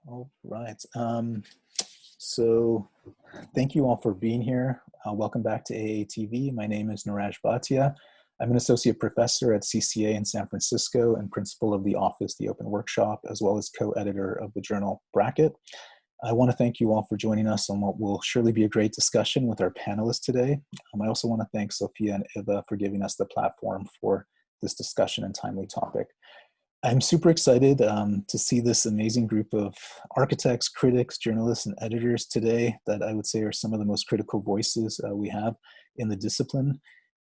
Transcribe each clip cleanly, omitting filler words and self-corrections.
All right. So thank you all for being here. Welcome back to AATV. My name is Neeraj Bahtia. I'm an associate professor at CCA in San Francisco and principal of the Office, the Open Workshop, as well as co-editor of the journal Bracket. I want to thank you all for joining us on what will surely be a great discussion with our panelists today. I also want to thank Sophia and Eva for giving us the platform for this discussion and timely topic. I'm super excited to see this amazing group of architects, critics, journalists, and editors today that I would say are some of the most critical voices we have in the discipline.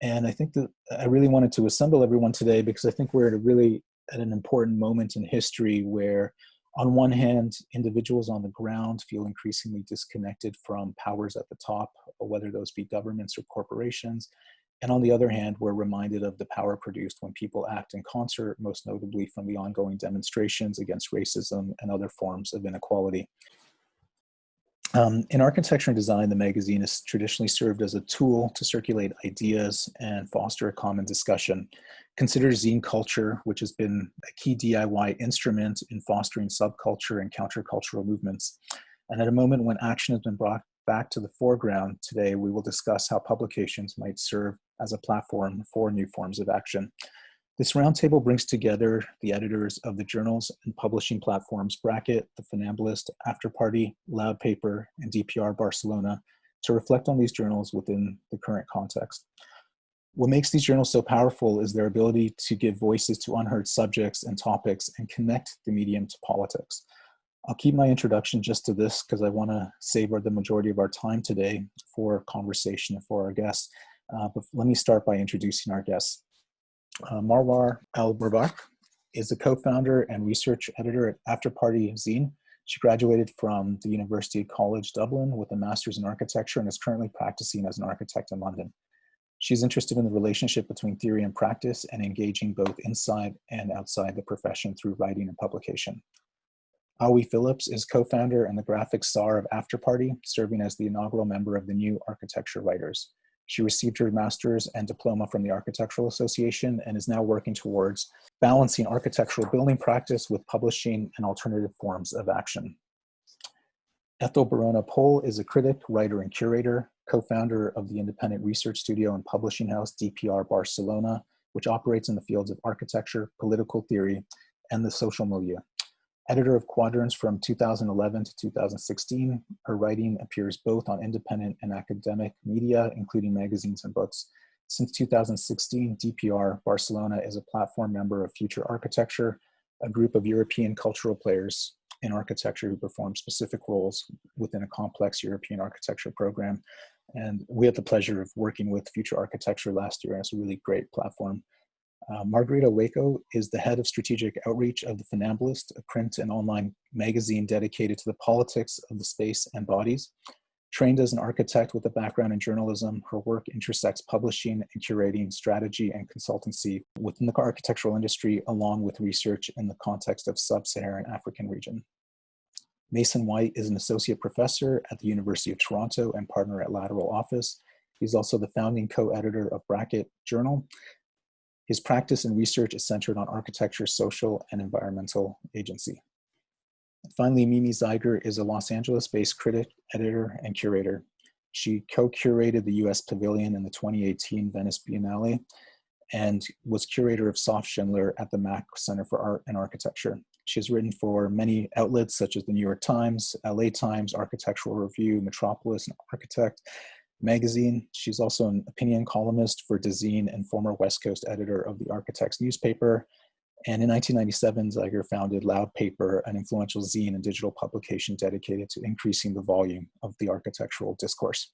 And I think that I really wanted to assemble everyone today because I think we're at an important moment in history where, on one hand, individuals on the ground feel increasingly disconnected from powers at the top, whether those be governments or corporations. And on the other hand, we're reminded of the power produced when people act in concert, most notably from the ongoing demonstrations against racism and other forms of inequality. In architecture and design, the magazine has traditionally served as a tool to circulate ideas and foster a common discussion. Consider zine culture, which has been a key DIY instrument in fostering subculture and countercultural movements. And at a moment when action has been brought back to the foreground today, we will discuss how publications might serve as a platform for new forms of action. This roundtable brings together the editors of the journals and publishing platforms Bracket, The Funambulist, Afterparty, Loud Paper, and DPR Barcelona to reflect on these journals within the current context. What makes these journals so powerful is their ability to give voices to unheard subjects and topics and connect the medium to politics. I'll keep my introduction just to this because I want to savor the majority of our time today for conversation and for our guests. But let me start by introducing our guests. Marwar Al-Rabak is the co-founder and research editor at Afterparty Zine. She graduated from the University College Dublin with a master's in architecture and is currently practicing as an architect in London. She's interested in the relationship between theory and practice and engaging both inside and outside the profession through writing and publication. Awi Phillips is co-founder and the graphic czar of Afterparty, serving as the inaugural member of the New Architecture Writers. She received her master's and diploma from the Architectural Association and is now working towards balancing architectural building practice with publishing and alternative forms of action. Ethel Barona-Pohl is a critic, writer, and curator, co-founder of the independent research studio and publishing house DPR Barcelona, which operates in the fields of architecture, political theory, and the social milieu. Editor of Quadrants from 2011 to 2016, her writing appears both on independent and academic media, including magazines and books. Since 2016, DPR Barcelona is a platform member of Future Architecture, a group of European cultural players in architecture who perform specific roles within a complex European architecture program. And we had the pleasure of working with Future Architecture last year, and it's a really great platform. Margarita Waco is the head of strategic outreach of The Funambulist, a print and online magazine dedicated to the politics of the space and bodies. Trained as an architect with a background in journalism, her work intersects publishing and curating strategy and consultancy within the architectural industry, along with research in the context of sub-Saharan African region. Mason White is an associate professor at the University of Toronto and partner at Lateral Office. He's also the founding co-editor of Bracket Journal. His practice and research is centered on architecture, social, and environmental agency. And finally, Mimi Zeiger is a Los Angeles-based critic, editor, and curator. She co-curated the US Pavilion in the 2018 Venice Biennale and was curator of Soft Schindler at the Mack Center for Art and Architecture. She has written for many outlets such as the New York Times, LA Times, Architectural Review, Metropolis, and Architect magazine. She's also an opinion columnist for Dezeen and former West Coast editor of the Architect's newspaper. And in 1997, Zeiger founded Loud Paper, an influential zine and digital publication dedicated to increasing the volume of the architectural discourse.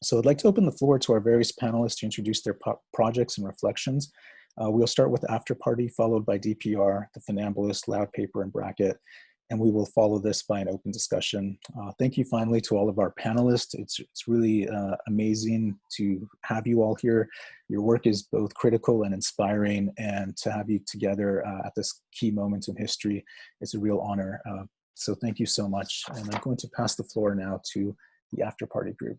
So I'd like to open the floor to our various panelists to introduce their projects and reflections. We'll start with Afterparty, followed by DPR, The Funambulist, Loud Paper, and Bracket. And we will follow this by an open discussion. Thank you finally to all of our panelists. It's really amazing to have you all here. Your work is both critical and inspiring, and to have you together at this key moment in history is a real honor. So thank you so much. And I'm going to pass the floor now to the Afterparty group.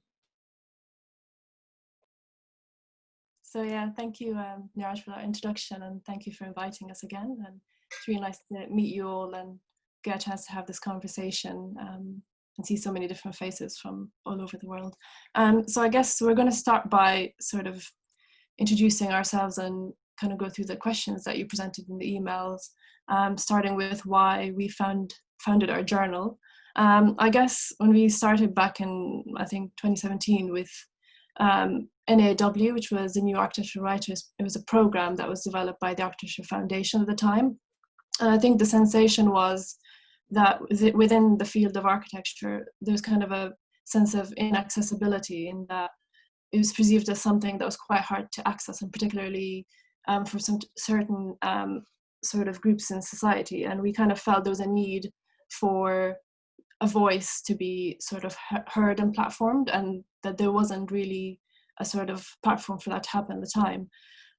So yeah, thank you, Neeraj, for that introduction, and thank you for inviting us again. And it's really nice to meet you all and get a chance to have this conversation and see so many different faces from all over the world. So I guess we're going to start by sort of introducing ourselves and kind of go through the questions that you presented in the emails, starting with why we founded our journal. I guess when we started back in, I think, 2017 with NAW, which was the New Architecture Writers, it was a program that was developed by the Architecture Foundation at the time. And I think the sensation was that within the field of architecture, there's kind of a sense of inaccessibility in that it was perceived as something that was quite hard to access, and particularly for some certain sort of groups in society. And we kind of felt there was a need for a voice to be sort of heard and platformed, and that there wasn't really a sort of platform for that to happen at the time.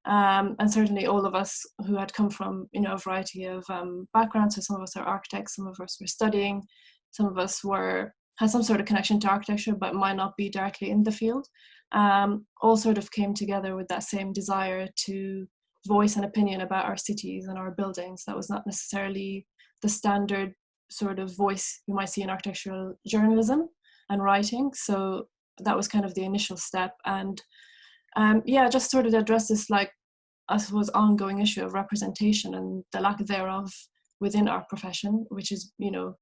And certainly all of us who had come from, you know, a variety of backgrounds, so some of us are architects, some of us were studying, some of us had some sort of connection to architecture but might not be directly in the field, all sort of came together with that same desire to voice an opinion about our cities and our buildings that was not necessarily the standard sort of voice you might see in architectural journalism and writing. So that was kind of the initial step. And just sort of address this, like, I suppose, ongoing issue of representation and the lack thereof within our profession, which is, you know,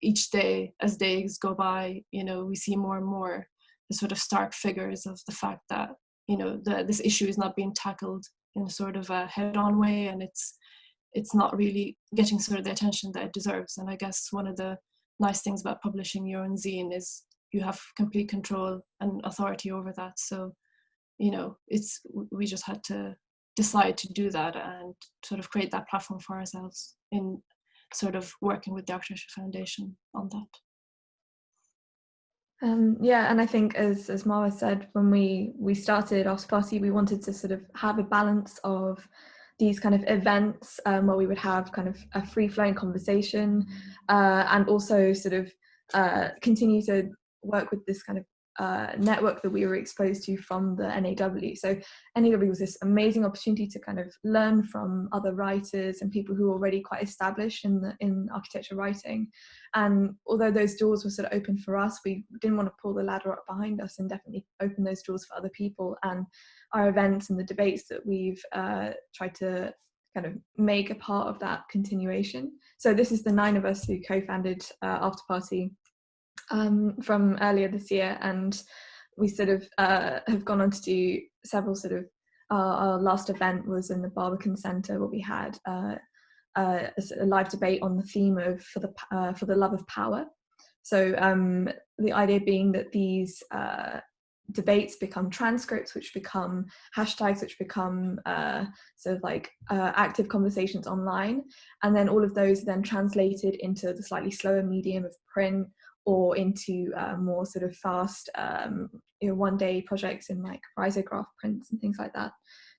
each day as days go by, you know, we see more and more the sort of stark figures of the fact that, you know, this issue is not being tackled in a sort of a head-on way, and it's not really getting sort of the attention that it deserves. And I guess one of the nice things about publishing your own zine is you have complete control and authority over that. So, you know, we just had to decide to do that and sort of create that platform for ourselves in sort of working with the Architecture Foundation on that. And I think as Marwa said, when we started After Party, we wanted to sort of have a balance of these kind of events where we would have kind of a free-flowing conversation and also sort of continue to work with this kind of network that we were exposed to from the NAW. So NAW was this amazing opportunity to kind of learn from other writers and people who were already quite established in architecture writing. And although those doors were sort of open for us, we didn't want to pull the ladder up behind us and definitely open those doors for other people. And our events and the debates that we've tried to kind of make a part of that continuation. So this is the 9 of us who co-founded After Party from earlier this year, and we sort of have gone on to do several sort of our last event was in the Barbican Centre, where we had a live debate on the theme of for the love of power. So the idea being that these debates become transcripts, which become hashtags, which become sort of like active conversations online, and then all of those are then translated into the slightly slower medium of print, or into more sort of fast, one-day projects in like risograph prints and things like that.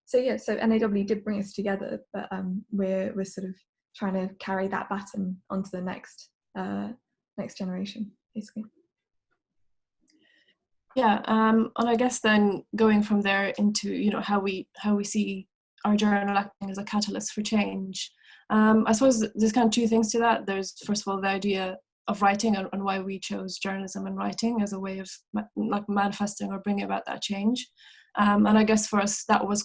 So yeah, so NAW did bring us together, but we're sort of trying to carry that baton onto the next generation, basically. Yeah, and I guess then going from there into, you know, how we see our journal acting as a catalyst for change. I suppose there's kind of two things to that. There's, first of all, the idea of writing and why we chose journalism and writing as a way of like manifesting or bringing about that change. And I guess for us, that was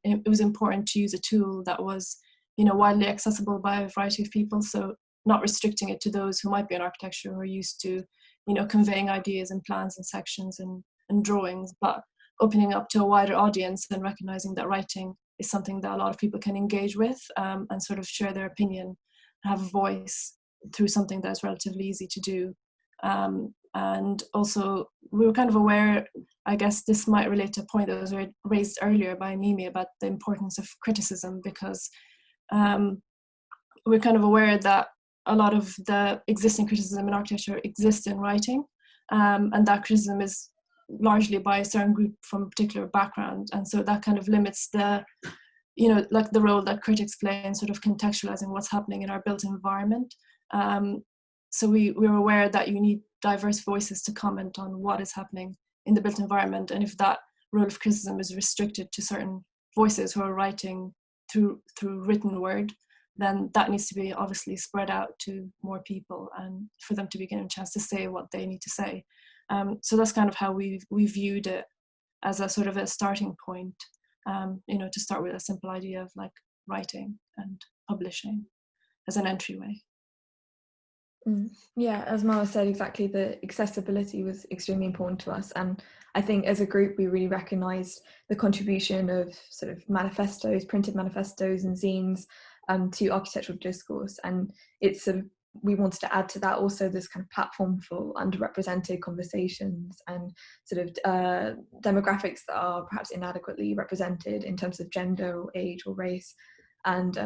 it was important to use a tool that was, you know, widely accessible by a variety of people. So not restricting it to those who might be in architecture or used to, you know, conveying ideas and plans and sections and drawings, but opening up to a wider audience and recognizing that writing is something that a lot of people can engage with and sort of share their opinion, have a voice through something that's relatively easy to do. And also we were kind of aware, I guess this might relate to a point that was raised earlier by Mimi about the importance of criticism, because we're kind of aware that a lot of the existing criticism in architecture exists in writing, and that criticism is largely by a certain group from a particular background, and so that kind of limits the, you know, like the role that critics play in sort of contextualizing what's happening in our built environment. So we were aware that you need diverse voices to comment on what is happening in the built environment, and if that role of criticism is restricted to certain voices who are writing through written word, then that needs to be obviously spread out to more people and for them to be given a chance to say what they need to say. So that's kind of how we viewed it, as a sort of a starting point, to start with a simple idea of like writing and publishing as an entryway. Yeah, as Mara said, exactly, the accessibility was extremely important to us, and I think as a group we really recognised the contribution of sort of manifestos, printed manifestos and zines to architectural discourse, and it's sort of, we wanted to add to that also this kind of platform for underrepresented conversations and sort of demographics that are perhaps inadequately represented in terms of gender or age or race, and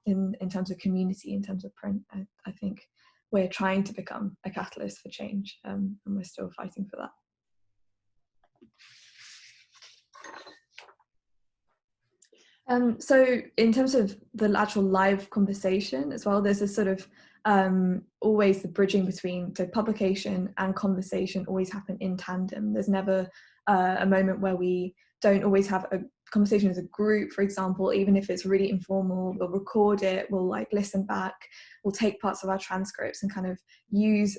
in terms of community, in terms of print. I think we're trying to become a catalyst for change, and we're still fighting for that. So in terms of the actual live conversation as well, there's a sort of always the bridging between, so publication and conversation always happen in tandem. There's never a moment where we don't always have a conversation as a group, for example. Even if it's really informal, we'll record it, we'll like listen back, we'll take parts of our transcripts and kind of use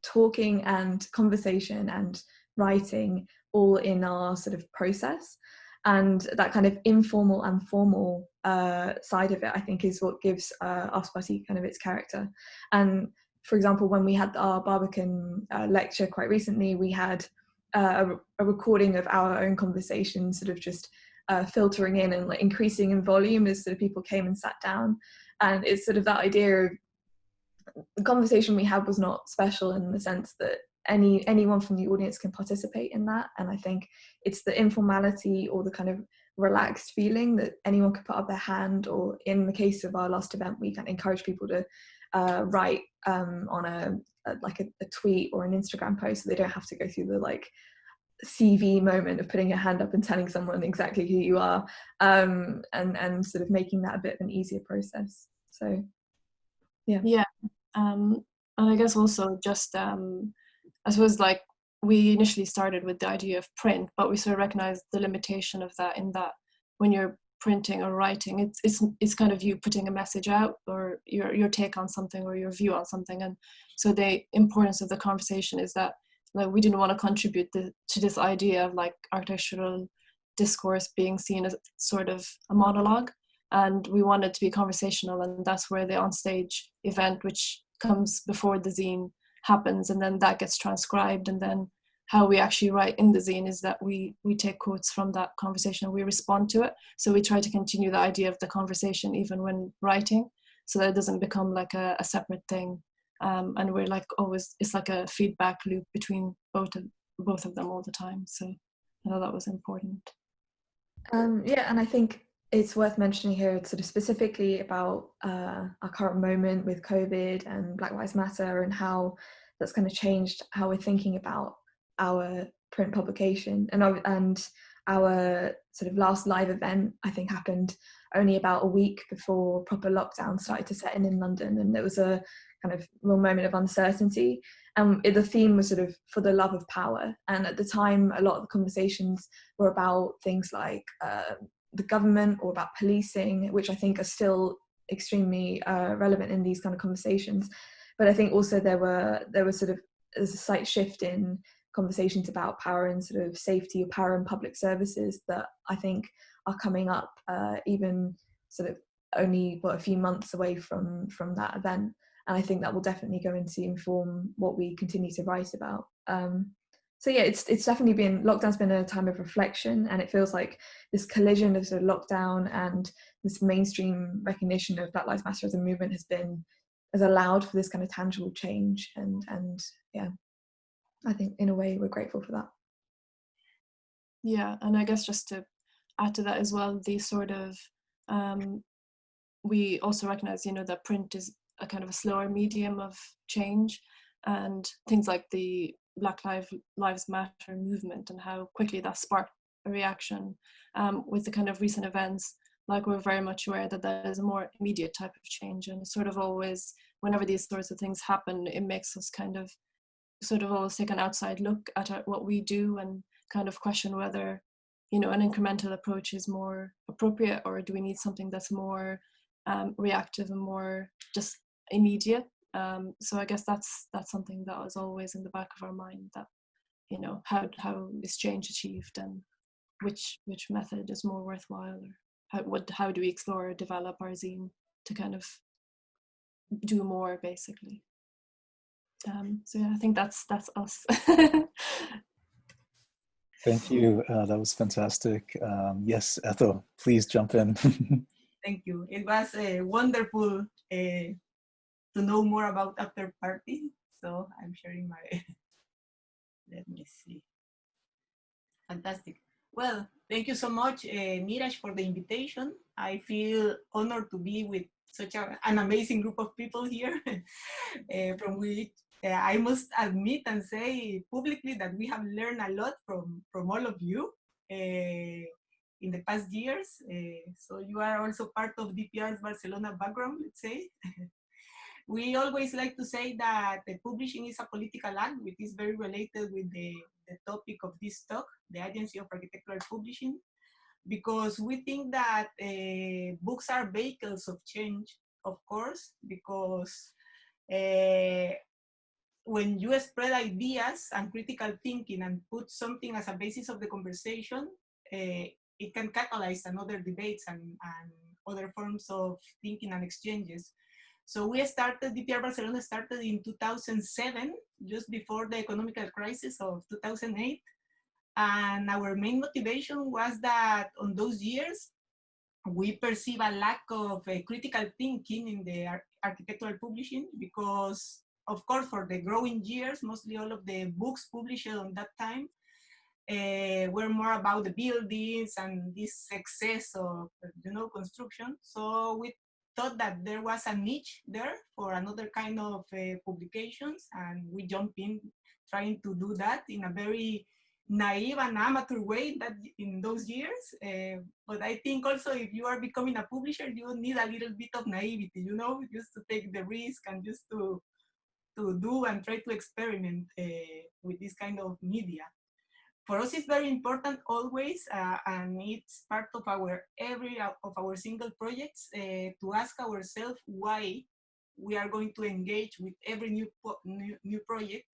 talking and conversation and writing all in our sort of process. And that kind of informal and formal side of it, I think, is what gives Ospati kind of its character. And for example, when we had our Barbican lecture quite recently, we had a recording of our own conversation, sort of just filtering in and like increasing in volume as sort of people came and sat down. And it's sort of that idea of the conversation we had was not special in the sense that anyone from the audience can participate in that. And I think it's the informality or the kind of relaxed feeling that anyone could put up their hand, or in the case of our last event, we can encourage people to write on a tweet or an Instagram post, so they don't have to go through the like CV moment of putting your hand up and telling someone exactly who you are, and sort of making that a bit of an easier process. So yeah. And I guess also just I suppose like we initially started with the idea of print, but we sort of recognized the limitation of that, in that when you're printing or writing, it's kind of you putting a message out, or your take on something or your view on something. And so the importance of the conversation is that like we didn't want to contribute to this idea of like architectural discourse being seen as sort of a monologue, and we wanted to be conversational, and that's where the onstage event, which comes before the zine, happens, and then that gets transcribed. And then how we actually write in the zine is that we take quotes from that conversation and we respond to it. So we try to continue the idea of the conversation even when writing, so that it doesn't become like a separate thing. And we're like always, it's like a feedback loop between both of them all the time. So I thought that was important. Yeah, and I think it's worth mentioning here sort of specifically about our current moment with COVID and Black Lives Matter, and how that's kind of changed how we're thinking about our print publication. And our sort of last live event, I think, happened only about a week before proper lockdown started to set in London, and there was a kind of real moment of uncertainty. And the theme was sort of for the love of power. And at the time, a lot of the conversations were about things like the government or about policing, which I think are still extremely relevant in these kind of conversations. But I think also there's a slight shift in conversations about power and sort of safety or power in public services that I think are coming up even sort of only a few months away from that event. And I think that will definitely go in to inform what we continue to write about. So yeah, it's definitely lockdown's been a time of reflection, and it feels like this collision of sort of lockdown and this mainstream recognition of Black Lives Matter as a movement has allowed for this kind of tangible change. And yeah, I think in a way we're grateful for that. Yeah, and I guess just to add to that as well, the sort of we also recognize, that print is a kind of a slower medium of change, and things like the Black Lives Matter movement and how quickly that sparked a reaction with the kind of recent events. Like, we're very much aware that that is a more immediate type of change, and sort of always, whenever these sorts of things happen, it makes us kind of sort of always take an outside look at what we do and kind of question whether, an incremental approach is more appropriate, or do we need something that's more reactive and more just immediate. So I guess that's something that was always in the back of our mind, that, you know, how is change achieved, and which method is more worthwhile, or how do we explore or develop our zine to kind of do more, basically. So yeah, I think that's us. Thank you. That was fantastic. Yes, Ethel, please jump in. Thank you. It was wonderful to know more about After Party. So I'm sharing my, let me see. Fantastic. Well, thank you so much, Neeraj, for the invitation. I feel honored to be with such an amazing group of people here, from which I must admit and say publicly that we have learned a lot from all of you in the past years. So you are also part of DPR's Barcelona background, let's say. We always like to say that the publishing is a political act, which is very related with the topic of this talk, the agency of architectural publishing, because we think that books are vehicles of change, of course, because when you spread ideas and critical thinking and put something as a basis of the conversation, it can catalyze another debates and other forms of thinking and exchanges. So we started, DPR Barcelona started in 2007, just before the economic crisis of 2008. And our main motivation was that on those years, we perceive a lack of critical thinking in the architectural publishing, because of course, for the growing years, mostly all of the books published on that time were more about the buildings and this excess of, you know, construction. So we thought that there was a niche there for another kind of publications, and we jumped in trying to do that in a very naive and amateur way that in those years. But I think also if you are becoming a publisher, you need a little bit of naivety, you know, just to take the risk and just to do and try to experiment with this kind of media. For us, it's very important always, and it's part of our of our single projects, to ask ourselves why we are going to engage with every new project.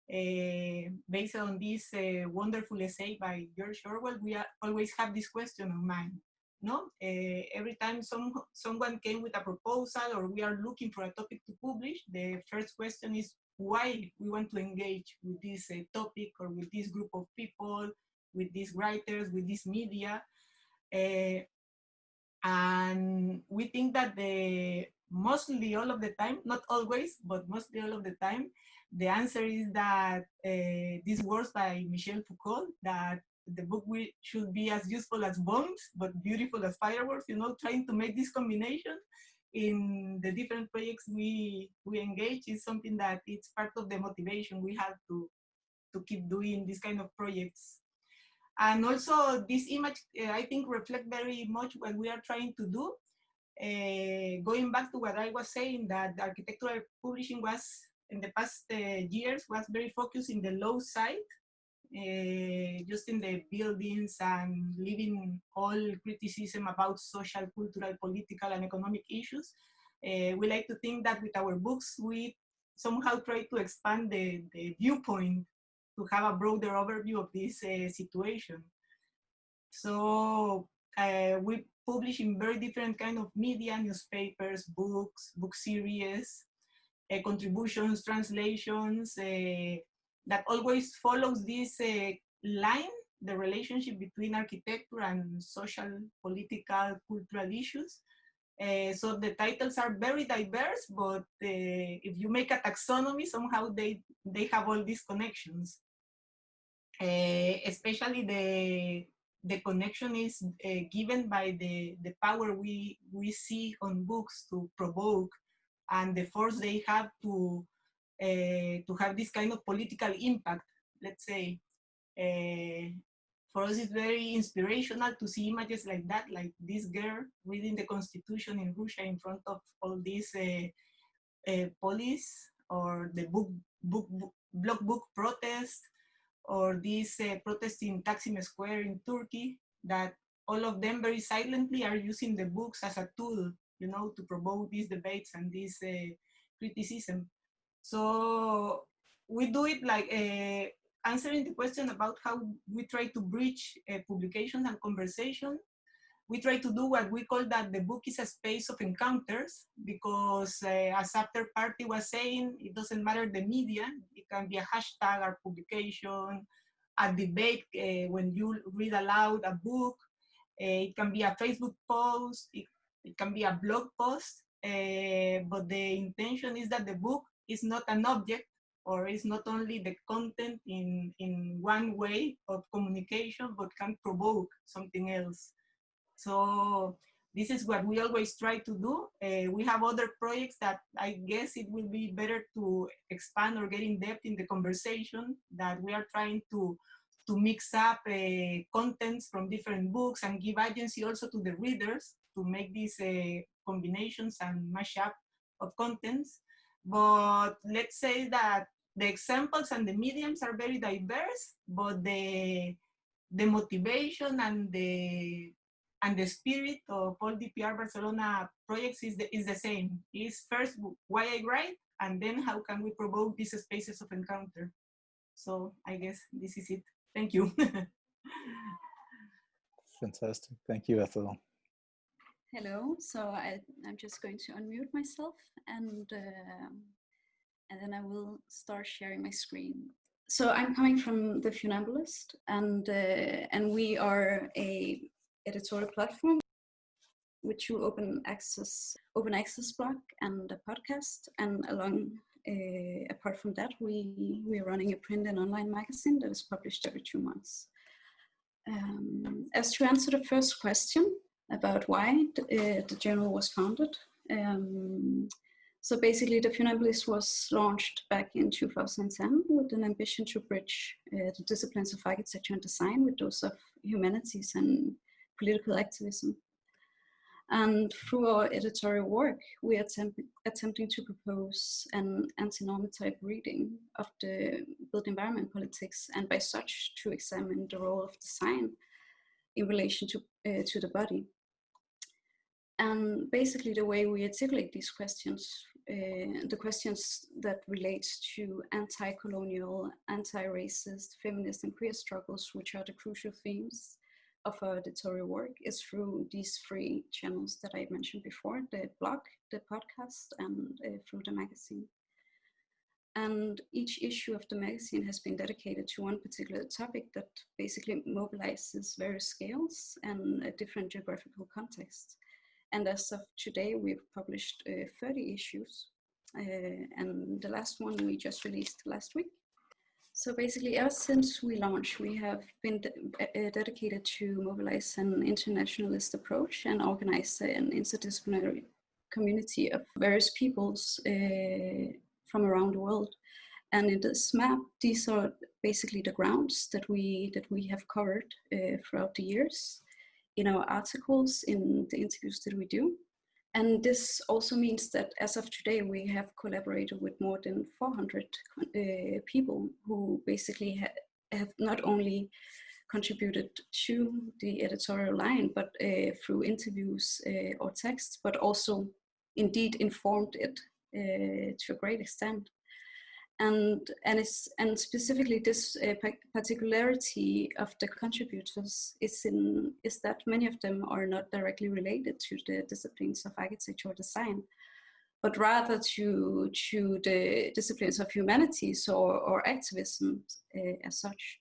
Based on this wonderful essay by George Orwell, we always have this question in mind. No, every time someone came with a proposal or we are looking for a topic to publish, the first question is why we want to engage with this topic or with this group of people, with these writers, with this media. And we think that mostly all of the time, not always, but mostly all of the time, the answer is that these words by Michel Foucault, that the book should be as useful as bombs, but beautiful as fireworks, you know, trying to make this combination in the different projects we engage is something that it's part of the motivation we have to keep doing this kind of projects. And also this image, I think, reflect very much what we are trying to do. Going back to what I was saying, that the architectural publishing was, in the past years, was very focused in the low side, just in the buildings and leaving all criticism about social, cultural, political, and economic issues. We like to think that with our books, we somehow try to expand the viewpoint to have a broader overview of this situation. So we publish in very different kind of media, newspapers, books, book series, contributions, translations, that always follows this line, the relationship between architecture and social, political, cultural issues. So the titles are very diverse, but if you make a taxonomy, somehow they have all these connections. Especially the connection is given by the power we see on books to provoke, and the force they have to have this kind of political impact, let's say. For us, it's very inspirational to see images like that, like this girl reading the Constitution in Russia in front of all these police, or the block book protest, or this protest in Taksim Square in Turkey, that all of them very silently are using the books as a tool to provoke these debates and this criticism. So we do it like answering the question about how we try to bridge publications and conversation. We try to do what we call that the book is a space of encounters, because as After Party was saying, it doesn't matter the media. It can be a hashtag or publication, a debate when you read aloud a book. It can be a Facebook post. It can be a blog post. But the intention is that the book is not an object, or is not only the content in one way of communication, but can provoke something else. So this is what we always try to do. We have other projects that I guess it will be better to expand or get in depth in the conversation, that we are trying to mix up contents from different books and give agency also to the readers to make these combinations and mashup of contents. But let's say that the examples and the mediums are very diverse, but the motivation and the spirit of all DPR Barcelona projects is the same. Is first why I write, and then how can we provoke these spaces of encounter. So I guess this is it. Thank you. Fantastic. Thank you, Ethel. Hello. So I'm just going to unmute myself, and then I will start sharing my screen. So I'm coming from The Funambulist, and we are a editorial platform with two open access blog and a podcast, and apart from that, we are running a print and online magazine that is published every 2 months. As to answer the first question about why the journal was founded, so basically the Funambulist was launched back in 2010 with an ambition to bridge the disciplines of architecture and design with those of humanities and political activism. And through our editorial work, we are attempting to propose an anti-normative reading of the built environment politics, and by such to examine the role of design in relation to the body. And basically the way we articulate these questions, the questions that relate to anti-colonial, anti-racist, feminist and queer struggles, which are the crucial themes of our editorial work, is through these 3 channels that I mentioned before: the blog, the podcast, and through the magazine. And each issue of the magazine has been dedicated to one particular topic that basically mobilizes various scales and a different geographical context. And as of today, we've published 30 issues, and the last one we just released last week. So basically, ever since we launched, we have been dedicated to mobilize an internationalist approach and organize an interdisciplinary community of various peoples from around the world. And in this map, these are basically the grounds that we have covered throughout the years in our articles, in the interviews that we do. And this also means that as of today, we have collaborated with more than 400 people who basically have not only contributed to the editorial line, but through interviews or text, but also indeed informed it to a great extent. And specifically this particularity of the contributors is that many of them are not directly related to the disciplines of architecture or design, but rather to the disciplines of humanities or activism as such.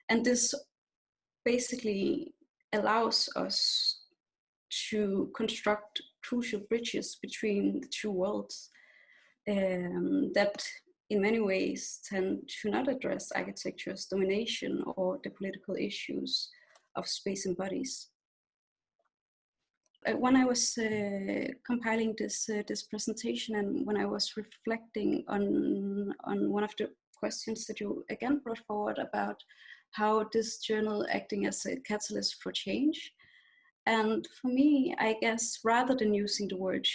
And this basically allows us to construct crucial bridges between the 2 worlds that in many ways tend to not address architecture's domination or the political issues of space and bodies. When I was compiling this presentation, and when I was reflecting on one of the questions that you again brought forward about how this journal acting as a catalyst for change, and for me, I guess rather than using the word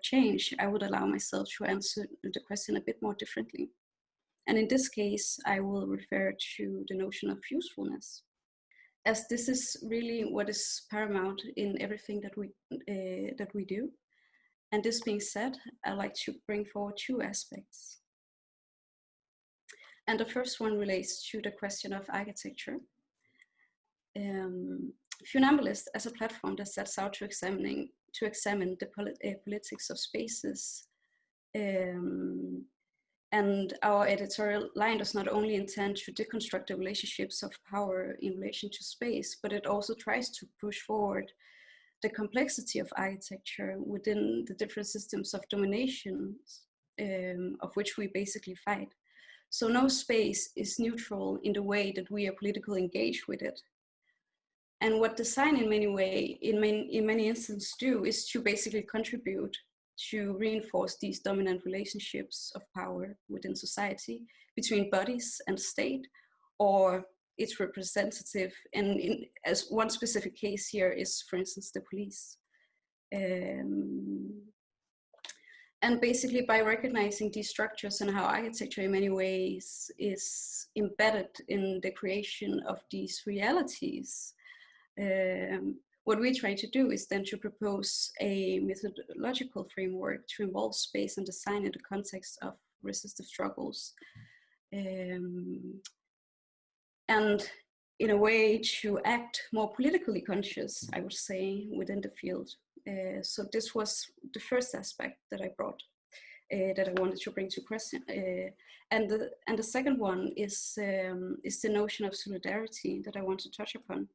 change, I would allow myself to answer the question a bit more differently. And in this case, I will refer to the notion of usefulness, as this is really what is paramount in everything that we do. And this being said, I'd like to bring forward two aspects. And the first one relates to the question of architecture. Funambulist as a platform that sets out to examine the politics of spaces. And our editorial line does not only intend to deconstruct the relationships of power in relation to space, but it also tries to push forward the complexity of architecture within the different systems of domination of which we basically fight. So no space is neutral in the way that we are politically engaged with it. And what design in many instances do is to basically contribute to reinforce these dominant relationships of power within society between bodies and state, or its representative. And as one specific case here is, for instance, the police. And basically by recognizing these structures and how architecture in many ways is embedded in the creation of these realities, what we try to do is then to propose a methodological framework to involve space and design in the context of resistive struggles. And in a way to act more politically conscious, I would say, within the field. So this was the first aspect that I brought, that I wanted to bring to question. And the second one is the notion of solidarity that I want to touch upon.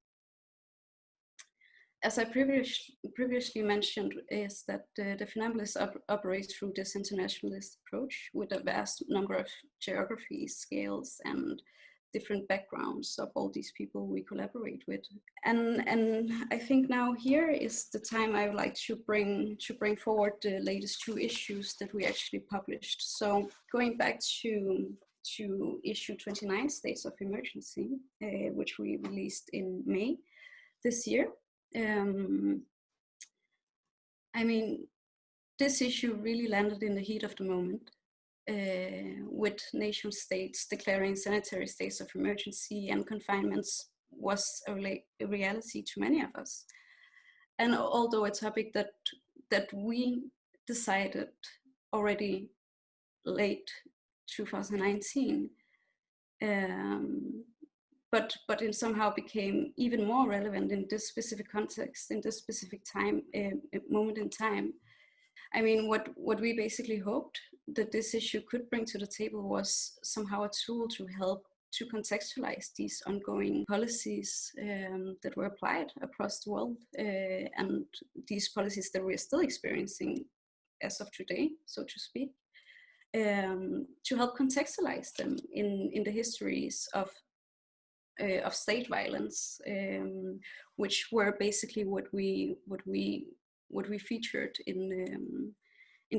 As I previously mentioned, is that the Funambulist operates through this internationalist approach with a vast number of geographies, scales, and different backgrounds of all these people we collaborate with. And I think now here is the time I would like to bring forward the latest two issues that we actually published. So going back to issue 29, States of Emergency, which we released in May this year. I mean, this issue really landed in the heat of the moment, with nation states declaring sanitary states of emergency, and confinements was a reality to many of us. And although a topic that we decided already late 2019, but it somehow became even more relevant in this specific context, in this specific time, moment in time. I mean, what we basically hoped that this issue could bring to the table was somehow a tool to help to contextualize these ongoing policies that were applied across the world, and these policies that we're still experiencing as of today, so to speak, to help contextualize them in the histories of state violence, which were basically what we featured in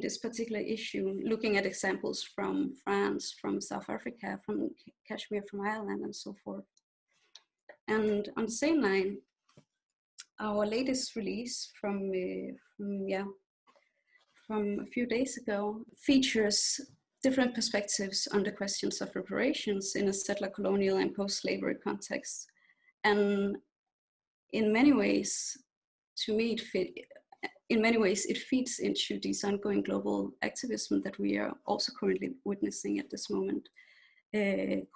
this particular issue, looking at examples from France, from South Africa, from Kashmir, from Ireland, and so forth. And on the same line, our latest release from a few days ago features different perspectives on the questions of reparations in a settler colonial and post-slavery context. And in many ways, to me, it feeds into this ongoing global activism that we are also currently witnessing at this moment,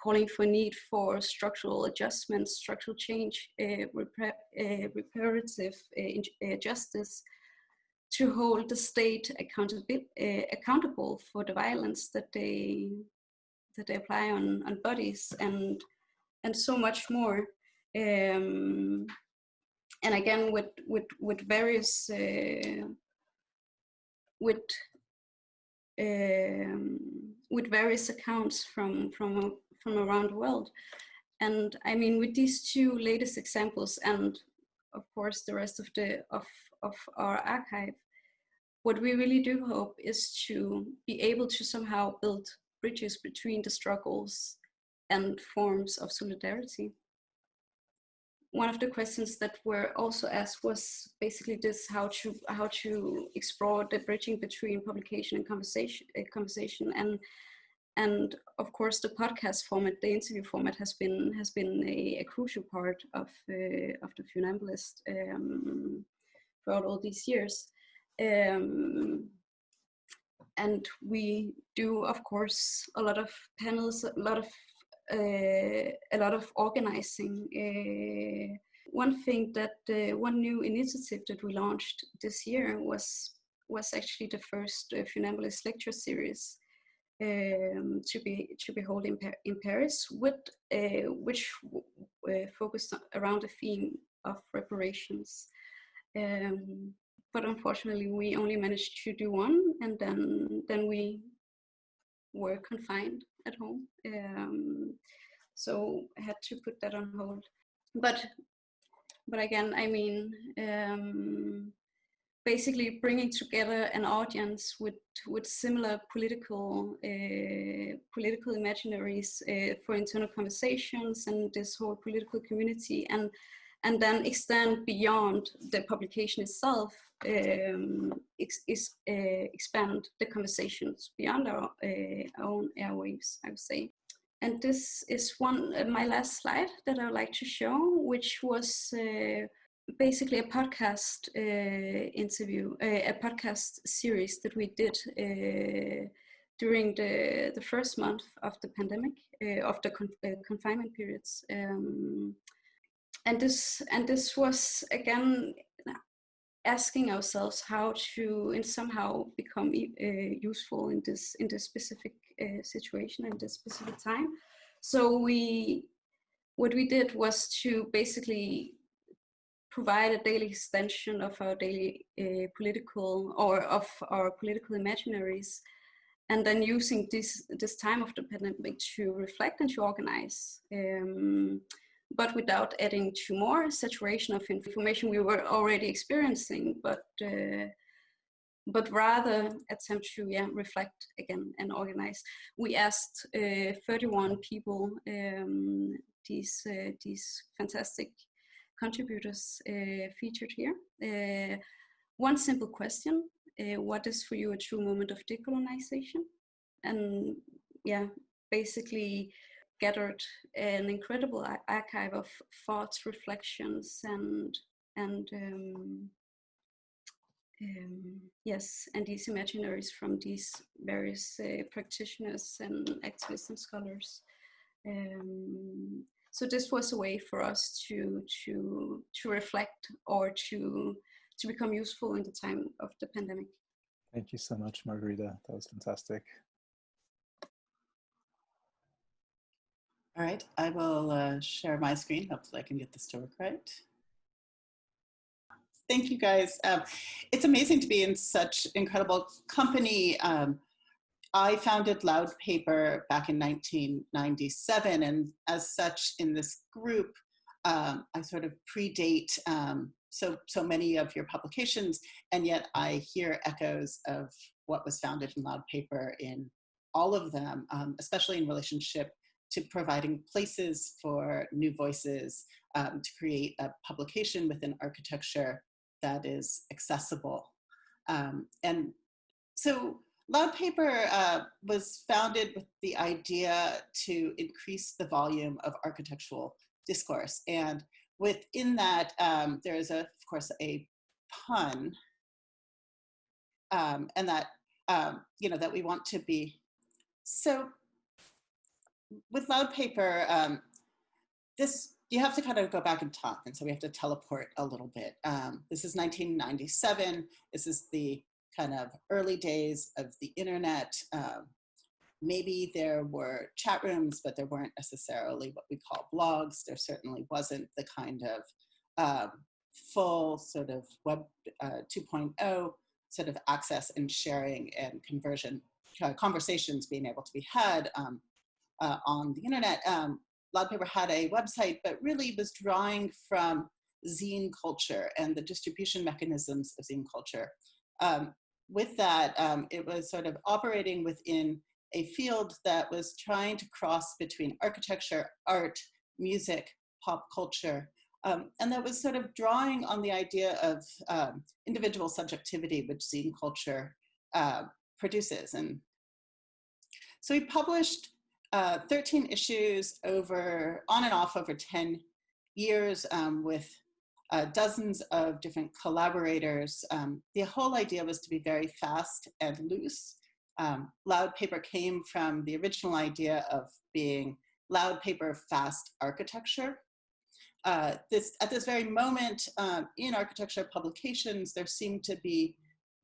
calling for need for structural adjustments, structural change, reparative justice, to hold the state accountable for the violence that they apply on bodies, and so much more. And again, with various accounts from around the world. And I mean, with these two latest examples, and of course the rest of our archive, what we really do hope is to be able to somehow build bridges between the struggles and forms of solidarity. One of the questions that were also asked was basically this: how to explore the bridging between publication and conversation, and of course the podcast format, the interview format, has been a crucial part of the Funambulist throughout all these years. And we do, of course, a lot of panels, a lot of organizing. One thing that one new initiative that we launched this year was actually the first Funambulist lecture series to be held in Paris, which focused around the theme of reparations. But unfortunately, we only managed to do one, and then we were confined at home. So I had to put that on hold. But again, I mean, basically bringing together an audience with similar political imaginaries for internal conversations and this whole political community, and then extend beyond the publication itself, expand the conversations beyond our own airwaves, I would say. And this is my last slide that I would like to show, which was basically a podcast interview, a podcast series that we did during the first month of the pandemic, of the confinement periods. And this was, again, asking ourselves how to somehow become useful in this specific situation and this specific time. So what we did was to basically provide a daily extension of our daily political, or of our political imaginaries, and then using this time of the pandemic to reflect and to organize. But without adding to more saturation of information we were already experiencing, but rather attempt to reflect again and organize. We asked 31 people, these fantastic contributors featured here. One simple question: what is for you a true moment of decolonization? And basically gathered an incredible archive of thoughts, reflections, and these imaginaries from these various practitioners and activists and scholars. So this was a way for us to reflect, or to become useful in the time of the pandemic. Thank you so much, Margarita. That was fantastic. All right, I will share my screen. Hopefully I can get this to work right. Thank you, guys. It's amazing to be in such incredible company. I founded Loud Paper back in 1997, and as such in this group, I sort of predate so many of your publications, and yet I hear echoes of what was founded in Loud Paper in all of them, especially in relationship to providing places for new voices, to create a publication within architecture that is accessible. And so Loud Paper was founded with the idea to increase the volume of architectural discourse. And within that, there is, of course, a pun, and that, that we want to be. So with Loud Paper, you have to kind of go back in time, and so we have to teleport a little bit. This is 1997. This is the kind of early days of the internet. Maybe there were chat rooms, but there weren't necessarily what we call blogs. There certainly wasn't the kind of full sort of web 2.0 sort of access and sharing and conversations being able to be had on the internet. Loud Paper had a website, but really was drawing from zine culture and the distribution mechanisms of zine culture. With that, it was sort of operating within a field that was trying to cross between architecture, art, music, pop culture, and that was sort of drawing on the idea of individual subjectivity, which zine culture produces. And so we published 13 issues on and off over 10 years with dozens of different collaborators. The whole idea was to be very fast and loose. Loud paper came from the original idea of being loud paper, fast architecture. At this very moment in architecture publications, there seemed to be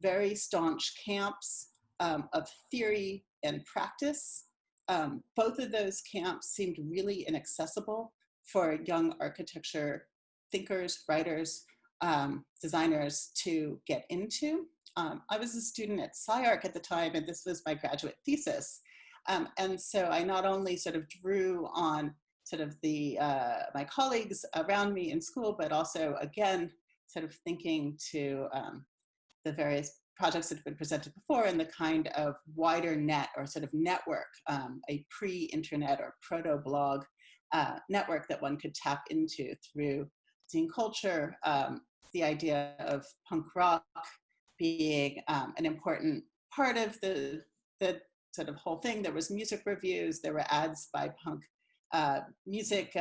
very staunch camps of theory and practice. Both of those camps seemed really inaccessible for young architecture thinkers, writers, designers to get into. I was a student at SciArc at the time, and this was my graduate thesis. And so I not only sort of drew on sort of my colleagues around me in school, but also, again, sort of thinking to the various projects that have been presented before and the kind of wider net or sort of network, a pre-internet or proto-blog network that one could tap into through zine culture, the idea of punk rock being an important part of the sort of whole thing. There was music reviews, there were ads by punk music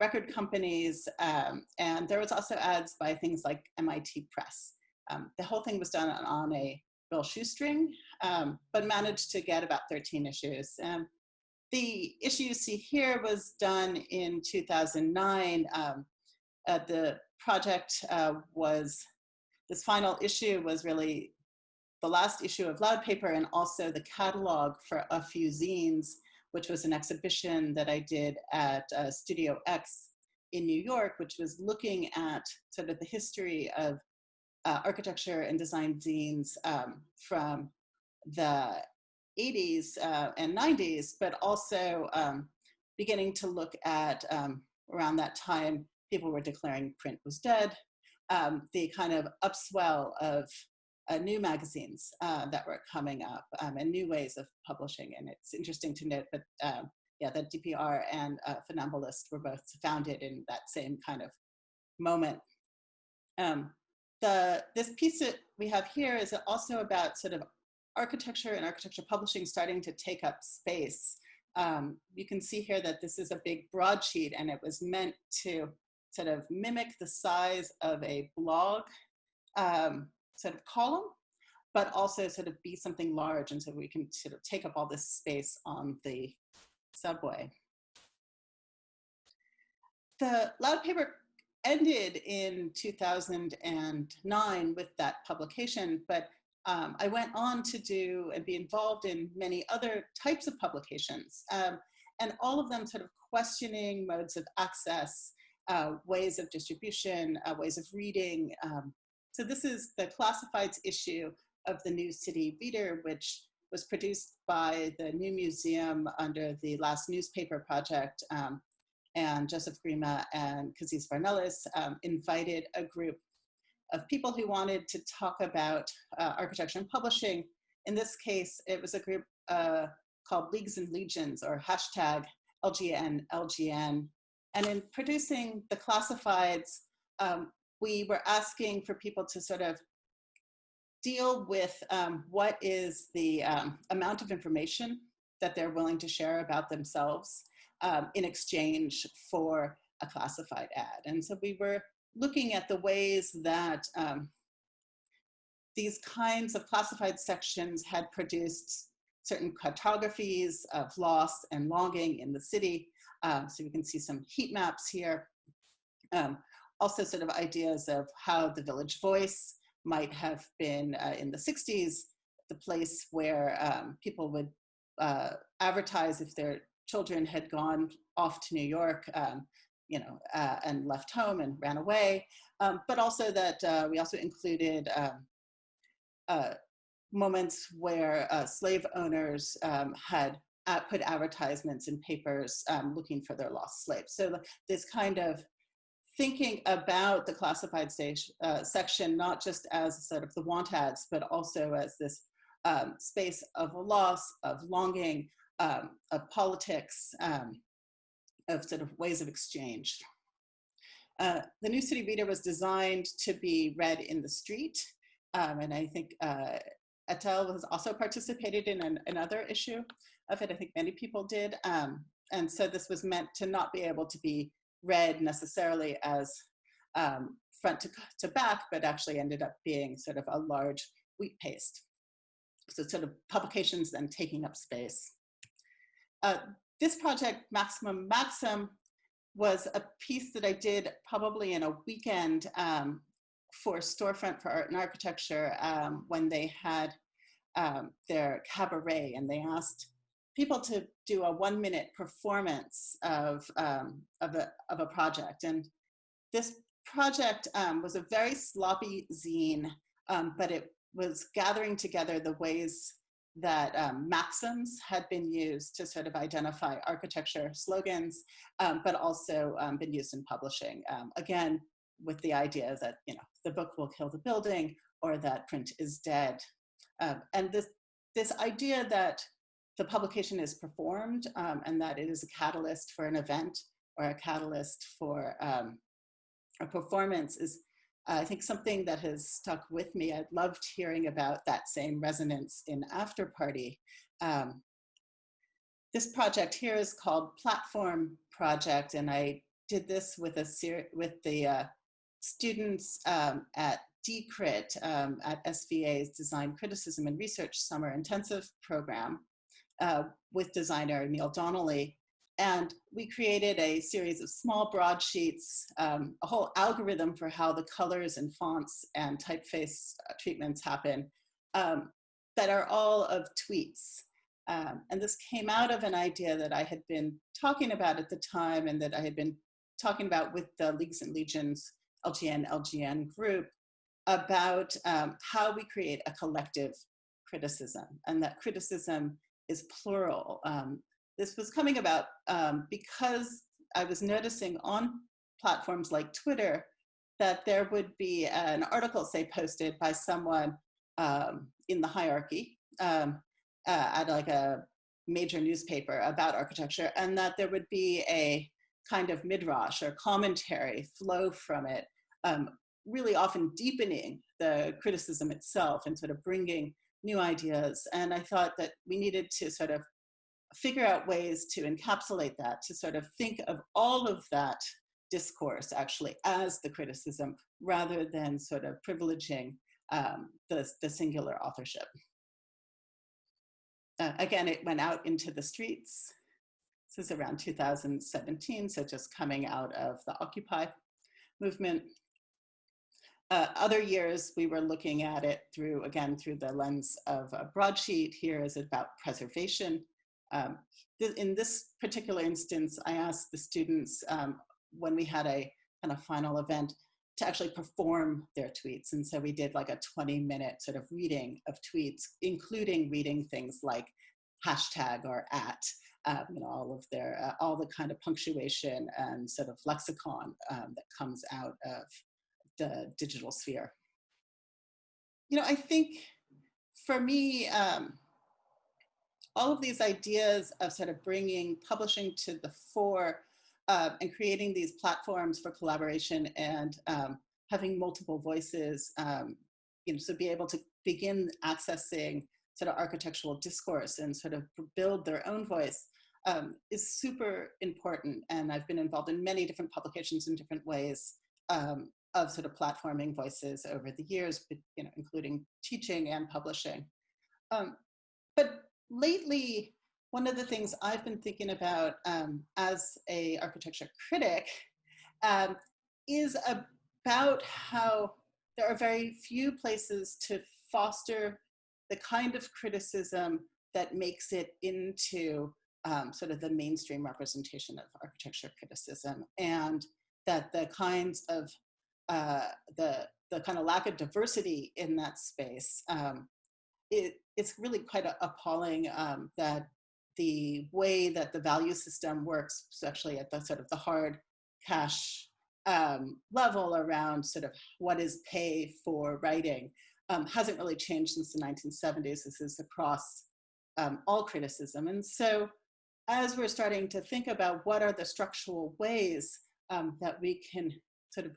record companies, and there was also ads by things like MIT Press. The whole thing was done on a real shoestring, but managed to get about 13 issues. The issue you see here was done in 2009. The project this final issue was really the last issue of Loud Paper, and also the catalog for a few zines, which was an exhibition that I did at Studio X in New York, which was looking at sort of the history of architecture and design zines from the 80s and 90s, but also beginning to look at, around that time, people were declaring print was dead, the kind of upswell of new magazines that were coming up and new ways of publishing. And it's interesting to note that, yeah, that DPR and Funambulist were both founded in that same kind of moment. This piece that we have here is also about sort of architecture and architecture publishing starting to take up space. You can see here that this is a big broadsheet, and it was meant to sort of mimic the size of a blog sort of column, but also sort of be something large, and so we can sort of take up all this space on the subway. The Loud Paper ended in 2009 with that publication, but I went on to do and be involved in many other types of publications, and all of them sort of questioning modes of access, ways of distribution, ways of reading. So this is the classifieds issue of the New City Reader, which was produced by the New Museum under the Last Newspaper Project, and Joseph Grima and Kazis Varnelis invited a group of people who wanted to talk about architecture and publishing. In this case, it was a group called Leagues and Legions, or hashtag LGN. And in producing the classifieds, we were asking for people to sort of deal with what is the amount of information that they're willing to share about themselves in exchange for a classified ad. And so we were looking at the ways that these kinds of classified sections had produced certain cartographies of loss and longing in the city. So you can see some heat maps here. Also sort of ideas of how the Village Voice might have been in the 60s, the place where people would advertise if their children had gone off to New York, you know, and left home and ran away. But also that we also included moments where slave owners had put advertisements in papers looking for their lost slaves. So this kind of thinking about the classified section, not just as sort of the want ads, but also as this space of loss, of longing, of politics, of sort of ways of exchange. The New City Reader was designed to be read in the street. And I think Etel has also participated in another issue of it. I think many people did. And so this was meant to not be able to be read necessarily as front to back, but actually ended up being sort of a large wheat paste. So sort of publications then taking up space. This project, Maximum Maxim, was a piece that I did probably in a weekend for Storefront for Art and Architecture when they had their cabaret, and they asked people to do a 1-minute performance of a project. And this project was a very sloppy zine, but it was gathering together the ways that maxims had been used to sort of identify architecture slogans, but also been used in publishing. Again, with the idea that, you know, the book will kill the building, or that print is dead. And this idea that the publication is performed and that it is a catalyst for an event or a catalyst for a performance is, I think, something that has stuck with me. I loved hearing about that same resonance in After Party. This project here is called Platform Project, and I did this with the students at DCRIT at SVA's Design Criticism and Research Summer Intensive Program with designer Neil Donnelly. And we created a series of small broadsheets, a whole algorithm for how the colors and fonts and typeface treatments happen that are all of tweets. And this came out of an idea that I had been talking about at the time, and that I had been talking about with the Leagues and Legions LGN group, about how we create a collective criticism, and that criticism is plural. This was coming about because I was noticing on platforms like Twitter that there would be an article, say, posted by someone in the hierarchy at like a major newspaper about architecture, and that there would be a kind of midrash or commentary flow from it, really often deepening the criticism itself and sort of bringing new ideas. And I thought that we needed to sort of figure out ways to encapsulate that, to sort of think of all of that discourse actually as the criticism, rather than sort of privileging the singular authorship. Again, it went out into the streets. This is around 2017, so just coming out of the Occupy movement. Other years, we were looking at it through, again, through the lens of a broadsheet. Here is about preservation. In this particular instance, I asked the students when we had a kind of final event to actually perform their tweets. And so we did like a 20-minute sort of reading of tweets, including reading things like hashtag or at, you know, all of their, all the kind of punctuation and sort of lexicon that comes out of the digital sphere. You know, I think for me, all of these ideas of sort of bringing publishing to the fore and creating these platforms for collaboration and having multiple voices, you know, so be able to begin accessing sort of architectural discourse and sort of build their own voice is super important. And I've been involved in many different publications in different ways of sort of platforming voices over the years, but, you know, including teaching and publishing. But lately, one of the things I've been thinking about as a architecture critic is about how there are very few places to foster the kind of criticism that makes it into sort of the mainstream representation of architecture criticism, and that the kinds of the kind of lack of diversity in that space, it's really quite appalling that the way that the value system works, especially at the sort of the hard cash level around sort of what is pay for writing, hasn't really changed since the 1970s. This is across all criticism. And so as we're starting to think about what are the structural ways that we can sort of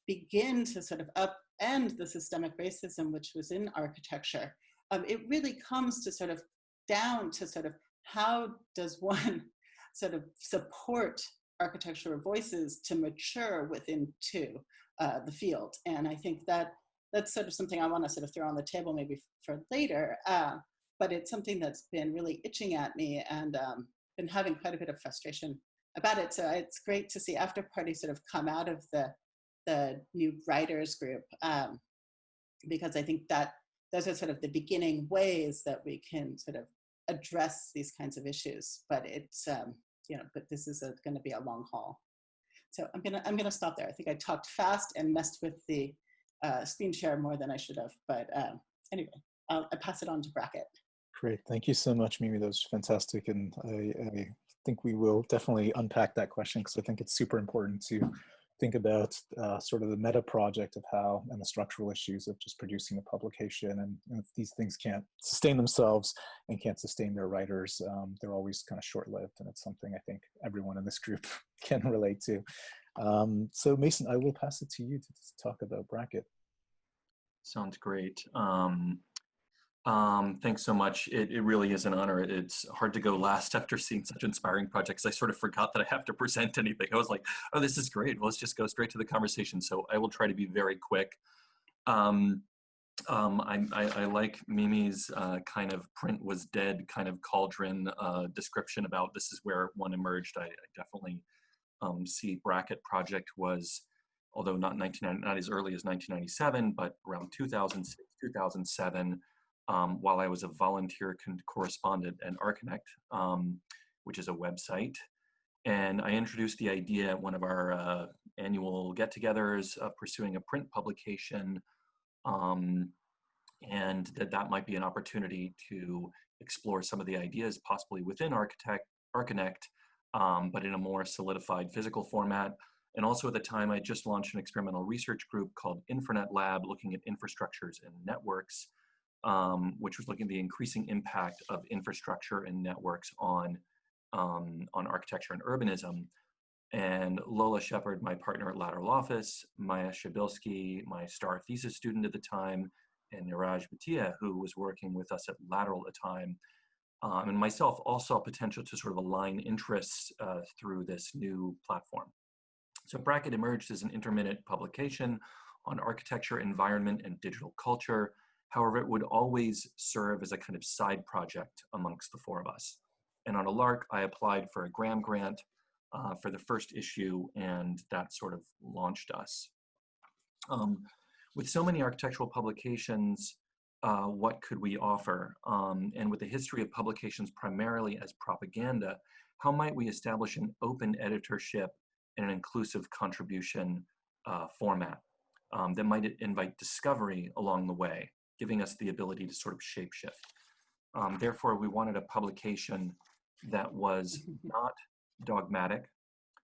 begin to sort of upend the systemic racism which was in architecture, it really comes to sort of down to sort of how does one sort of support architectural voices to mature within two? the field. And I think that that's sort of something I want to sort of throw on the table maybe for later. But it's something that's been really itching at me, and been having quite a bit of frustration about it. So it's great to see After Party sort of come out of the new writers group, because I think that those are sort of the beginning ways that we can sort of address these kinds of issues. But it's but this is going to be a long haul. So I'm gonna stop there. I think I talked fast and messed with the screen share more than I should have. But anyway, I pass it on to Brackett. Great, thank you so much, Mimi. That was fantastic, and I think we will definitely unpack that question, because I think it's super important to think about sort of the meta project of how, and the structural issues of just producing a publication. And if these things can't sustain themselves and can't sustain their writers, they're always kind of short-lived, and it's something I think everyone in this group can relate to. So Mason, I will pass it to you to talk about Bracket. Sounds great. Thanks so much. It really is an honor. It's hard to go last after seeing such inspiring projects. I sort of forgot that I have to present anything. I was like, oh, this is great. Well, let's just go straight to the conversation. So I will try to be very quick. I like Mimi's kind of print was dead kind of cauldron description about this is where one emerged. I definitely see Bracket project was, although not as early as 1997, but around 2006, 2007, while I was a volunteer correspondent at Archinect, which is a website. And I introduced the idea at one of our annual get-togethers of pursuing a print publication, and that might be an opportunity to explore some of the ideas possibly within Archinect, but in a more solidified physical format. And also at the time, I just launched an experimental research group called Infranet Lab, looking at infrastructures and networks, which was looking at the increasing impact of infrastructure and networks on architecture and urbanism. And Lola Shepard, my partner at Lateral Office, Maya Shabilsky, my star thesis student at the time, and Neeraj Bahtia, who was working with us at Lateral at the time, and myself all saw potential to sort of align interests through this new platform. So Bracket emerged as an intermittent publication on architecture, environment, and digital culture. However, it would always serve as a kind of side project amongst the four of us. And on a lark, I applied for a Graham grant for the first issue, and that sort of launched us. With so many architectural publications, what could we offer? And with a history of publications primarily as propaganda, how might we establish an open editorship and an inclusive contribution format that might invite discovery along the way, giving us the ability to sort of shapeshift. Therefore, we wanted a publication that was not dogmatic,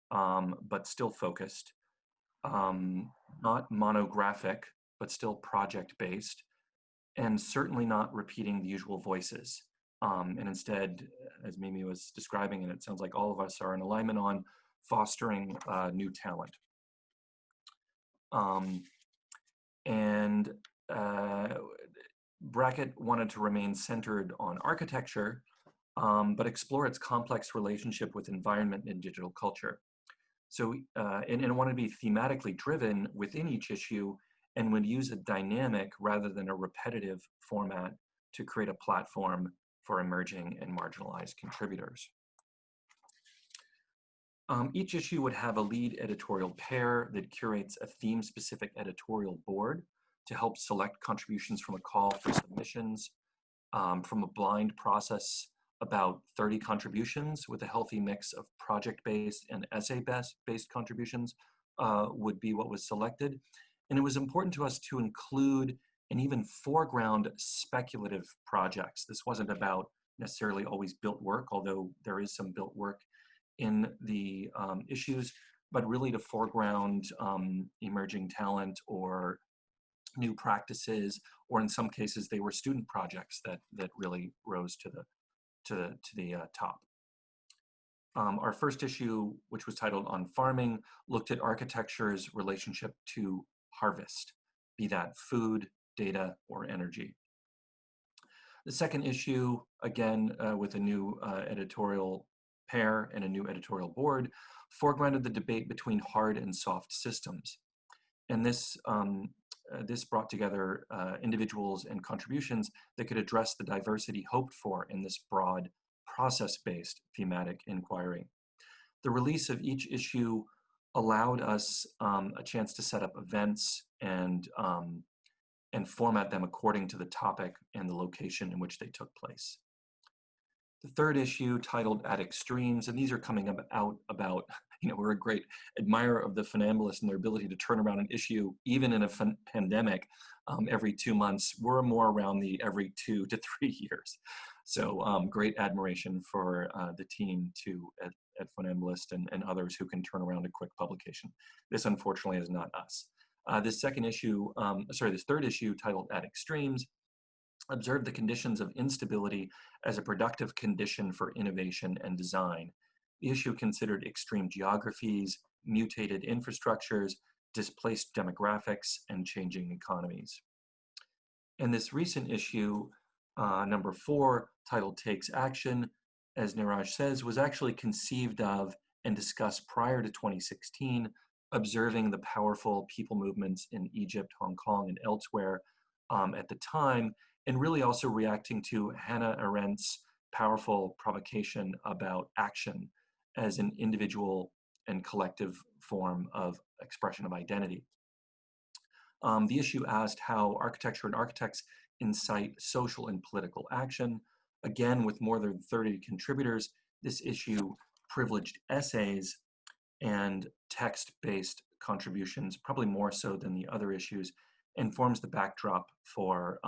but still focused, not monographic, but still project-based, and certainly not repeating the usual voices. And instead, as Mimi was describing, and it sounds like all of us are in alignment on, fostering new talent. Bracket wanted to remain centered on architecture, but explore its complex relationship with environment and digital culture. So, and wanted to be thematically driven within each issue, and would use a dynamic rather than a repetitive format to create a platform for emerging and marginalized contributors. Each issue would have a lead editorial pair that curates a theme-specific editorial board to help select contributions from a call for submissions, from a blind process. About 30 contributions with a healthy mix of project-based and essay-based contributions would be what was selected. And it was important to us to include and even foreground speculative projects. This wasn't about necessarily always built work, although there is some built work in the issues, but really to foreground emerging talent or new practices, or in some cases they were student projects that really rose to the top. Our first issue, which was titled On Farming, looked at architecture's relationship to harvest, be that food, data, or energy. The second issue, again, with a new editorial pair and a new editorial board, foregrounded the debate between hard and soft systems. And this brought together individuals and contributions that could address the diversity hoped for in this broad process-based thematic inquiry. The release of each issue allowed us a chance to set up events and format them according to the topic and the location in which they took place. The third issue, titled At Extremes, and these are coming out about, we're a great admirer of the funambulists and their ability to turn around an issue, even in a pandemic, every 2 months. We're more around the every 2 to 3 years. So great admiration for the team at Funambulist and others who can turn around a quick publication. This unfortunately is not us. This third issue, titled At Extremes, observed the conditions of instability as a productive condition for innovation and design. The issue considered extreme geographies, mutated infrastructures, displaced demographics, and changing economies. And this recent issue, number 4, titled Takes Action, as Neeraj says, was actually conceived of and discussed prior to 2016, observing the powerful people movements in Egypt, Hong Kong, and elsewhere at the time, and really also reacting to Hannah Arendt's powerful provocation about action as an individual and collective form of expression of identity. The issue asked how architecture and architects incite social and political action. Again, with more than 30 contributors, this issue privileged essays and text-based contributions, probably more so than the other issues, and forms the backdrop for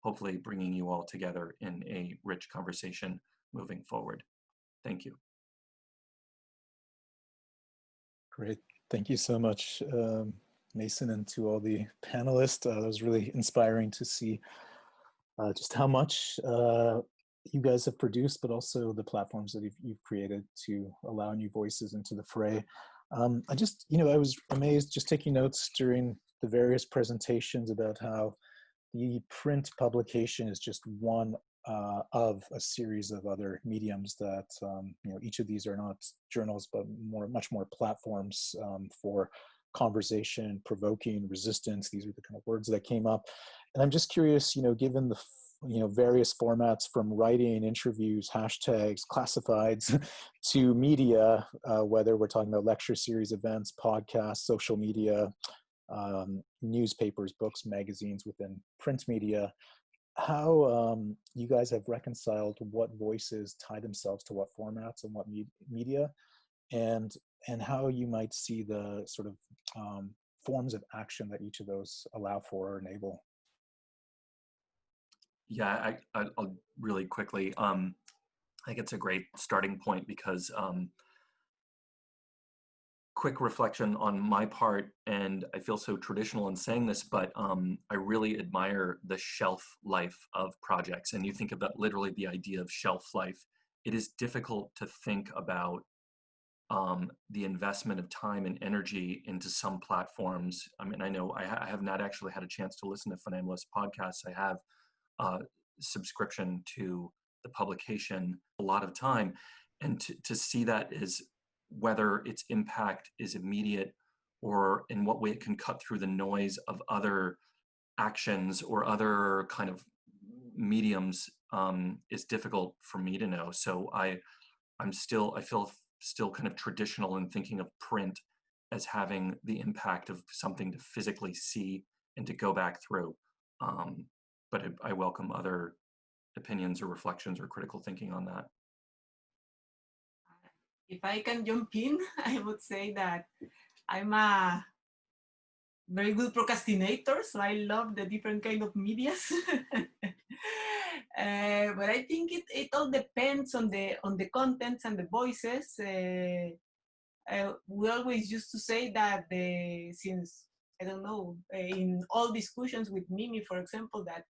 hopefully bringing you all together in a rich conversation moving forward. Thank you. Great. Thank you so much, Mason, and to all the panelists. It was really inspiring to see just how much you guys have produced, but also the platforms that you've created to allow new voices into the fray. I just, I was amazed just taking notes during the various presentations about how the print publication is just one of a series of other mediums that, each of these are not journals, but much more platforms for conversation, provoking, resistance. These are the kind of words that came up. And I'm just curious, given the various formats from writing, interviews, hashtags, classifieds to media, whether we're talking about lecture series, events, podcasts, social media, newspapers, books, magazines within print media, how you guys have reconciled what voices tie themselves to what formats and what media, and how you might see the sort of forms of action that each of those allow for or enable. Yeah, I'll really quickly. I think it's a great starting point because quick reflection on my part, and I feel so traditional in saying this, but I really admire the shelf life of projects. And you think about literally the idea of shelf life. It is difficult to think about the investment of time and energy into some platforms. I mean, I know I have not actually had a chance to listen to Funambulist podcasts. I have subscription to the publication a lot of time, and to see that is whether its impact is immediate or in what way it can cut through the noise of other actions or other kind of mediums is difficult for me to know. So I feel still kind of traditional in thinking of print as having the impact of something to physically see and to go back through. But I welcome other opinions or reflections or critical thinking on that. If I can jump in, I would say that I'm a very good procrastinator, so I love the different kind of medias. But I think it all depends on the contents and the voices. We always used to say that since, I don't know, in all discussions with Mimi, for example, that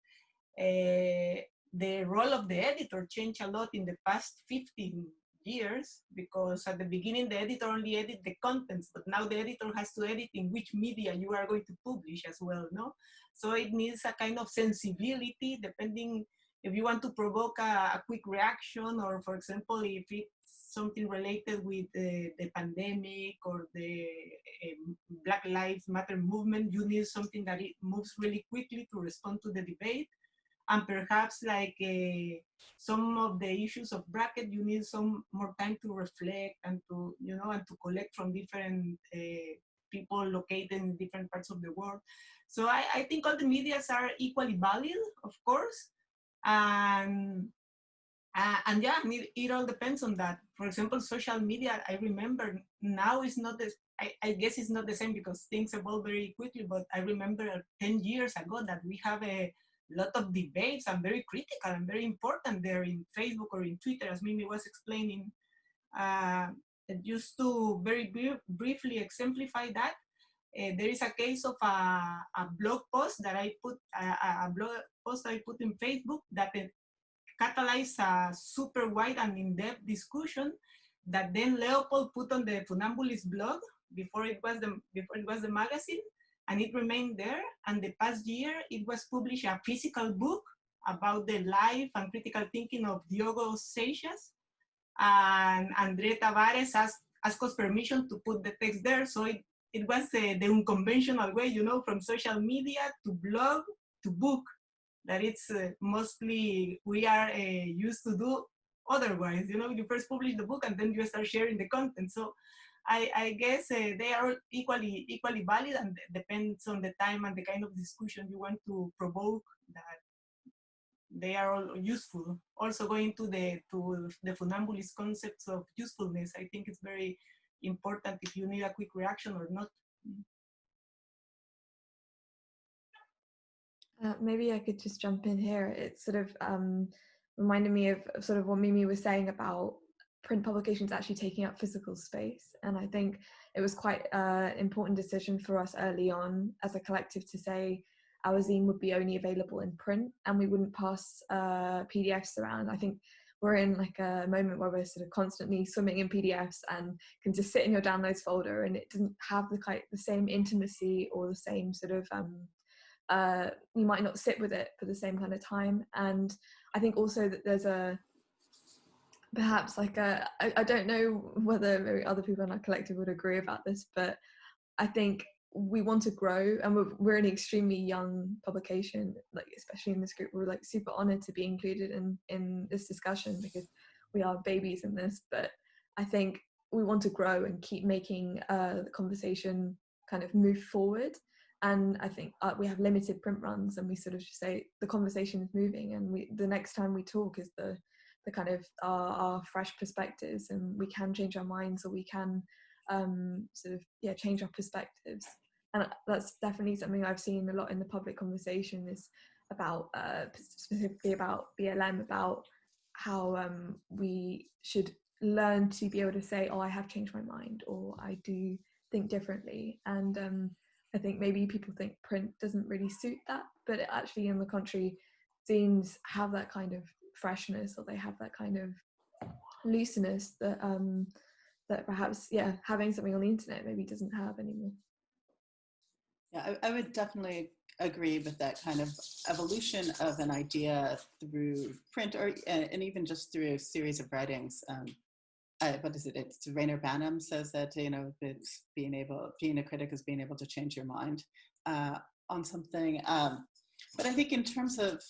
the role of the editor changed a lot in the past 15 years, because at the beginning the editor only edit the contents, but now the editor has to edit in which media you are going to publish as well, no? So it needs a kind of sensibility depending if you want to provoke a quick reaction, or for example, if it's something related with the pandemic or the Black Lives Matter movement, you need something that it moves really quickly to respond to the debate. And perhaps like some of the issues of bracket, you need some more time to reflect and to, you know, and to collect from different people located in different parts of the world. So I think all the medias are equally valid, of course. And yeah, it all depends on that. For example, social media, I remember now is not the, I guess it's not the same because things evolve very quickly, but I remember 10 years ago that we have a lot of debates and very critical and very important there in Facebook or in Twitter, as Mimi was explaining. Just to very briefly exemplify that, there is a case of a blog post that I put, a blog post I put in Facebook that catalyzed a super wide and in-depth discussion that then Leopold put on the Funambulist blog before it was the magazine, and it remained there. And the past year, it was published a physical book about the life and critical thinking of Diogo Seixas. And Andre Tavares asked us permission to put the text there. So it was the unconventional way, you know, from social media to blog to book, that it's mostly we are used to do otherwise. You know, you first publish the book and then you start sharing the content. So I guess they are equally valid, and depends on the time and the kind of discussion you want to provoke, that they are all useful. Also going to the funambulist concepts of usefulness, I think it's very important if you need a quick reaction or not. Maybe I could just jump in here. It sort of reminded me of sort of what Mimi was saying about print publications actually taking up physical space. And I think it was quite an important decision for us early on as a collective to say our zine would be only available in print and we wouldn't pass PDFs around. I think we're in like a moment where we're sort of constantly swimming in PDFs and can just sit in your downloads folder, and it doesn't have the same intimacy or the same sort of you might not sit with it for the same kind of time. And I think also that there's perhaps like I don't know whether maybe other people in our collective would agree about this, but I think we want to grow, and we're an extremely young publication, like especially in this group. We're like super honored to be included in this discussion because we are babies in this, but I think we want to grow and keep making the conversation kind of move forward. And I think we have limited print runs, and we sort of just say the conversation is moving, and the next time we talk is the kind of our fresh perspectives, and we can change our minds, or we can sort of change our perspectives. And that's definitely something I've seen a lot in the public conversation, is about specifically about BLM, about how we should learn to be able to say, oh, I have changed my mind, or I do think differently. And I think maybe people think print doesn't really suit that, but actually, on the contrary, zines have that kind of freshness, or they have that kind of looseness that that perhaps having something on the internet maybe doesn't have anymore. Yeah, I would definitely agree with that kind of evolution of an idea through print, or and even just through a series of writings. What is it? It's Rainer Banham says that, you know, it's being a critic is being able to change your mind on something. But I think in terms of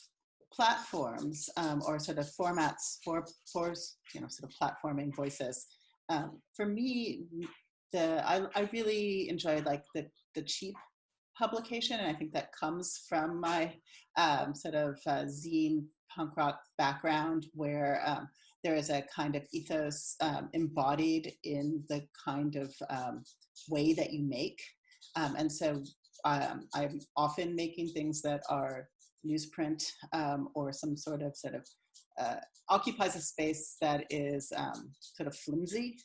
platforms or sort of formats for you know, sort of platforming voices, for me, I really enjoy like the cheap publication, and I think that comes from my sort of zine punk rock background, where there is a kind of ethos embodied in the kind of way that you make. And so I'm often making things that are newsprint or some sort of occupies a space that is sort of flimsy,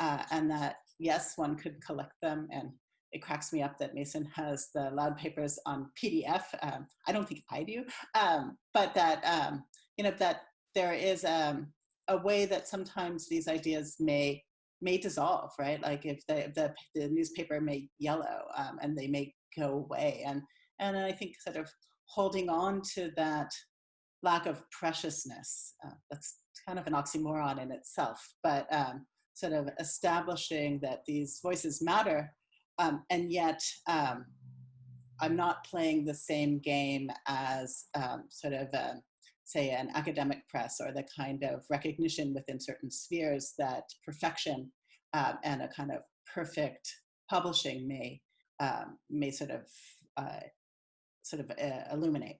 and that, yes, one could collect them. And it cracks me up that Mason has the Loud papers on PDF. I don't think I do, but that, you know, that there is a way that sometimes these ideas may dissolve, right? Like if the newspaper may yellow and they may go away. And I think sort of holding on to that lack of preciousness. That's kind of an oxymoron in itself, but sort of establishing that these voices matter, and yet I'm not playing the same game as say an academic press, or the kind of recognition within certain spheres that perfection and a kind of perfect publishing may illuminate.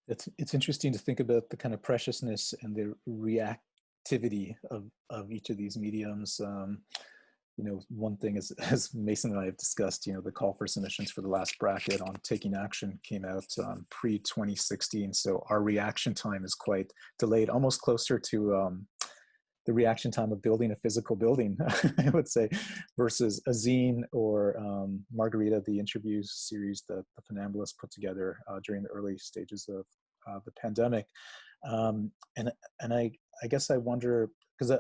It's interesting to think about the kind of preciousness and the reactivity of each of these mediums. You know, one thing is, as Mason and I have discussed, you know, the call for submissions for the last bracket on taking action came out pre-2016. So our reaction time is quite delayed, almost closer to the reaction time of building a physical building, I would say, versus a zine or Margarita, the interview series that the Funambulists put together during the early stages of the pandemic. And I guess I wonder, because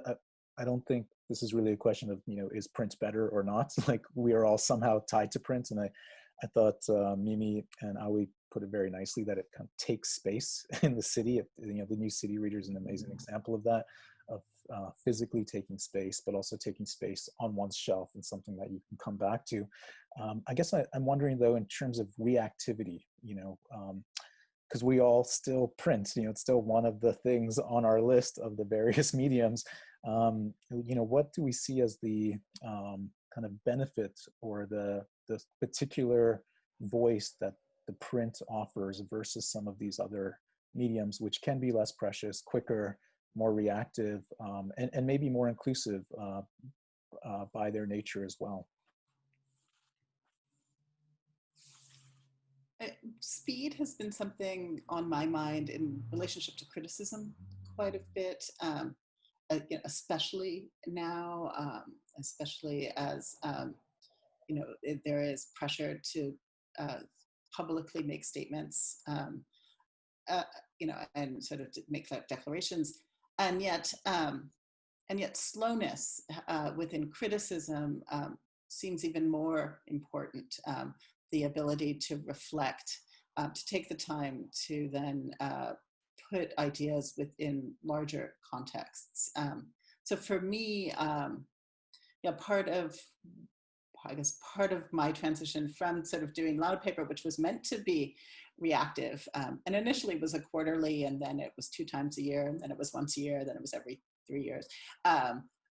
I don't think this is really a question of, you know, is print better or not? Like, we are all somehow tied to print. And I thought Mimi and Aoi put it very nicely, that it kind of takes space in the city. You know, the New City Reader is an amazing example of that, of physically taking space, but also taking space on one's shelf and something that you can come back to. I guess I'm wondering, though, in terms of reactivity, you know, because we all still print, you know, it's still one of the things on our list of the various mediums. You know, what do we see as the kind of benefit or the particular voice that the print offers versus some of these other mediums, which can be less precious, quicker, more reactive, and maybe more inclusive by their nature as well? Speed has been something on my mind in relationship to criticism quite a bit, especially now, especially as you know, there is pressure to publicly make statements, you know, and sort of to make declarations, and yet slowness within criticism seems even more important. The ability to reflect, to take the time to then put ideas within larger contexts. So for me, yeah, part of my transition from sort of doing Loud Paper, which was meant to be reactive, and initially was a quarterly, and then it was 2 times a year, and then it was once a year, then it was every 3 years.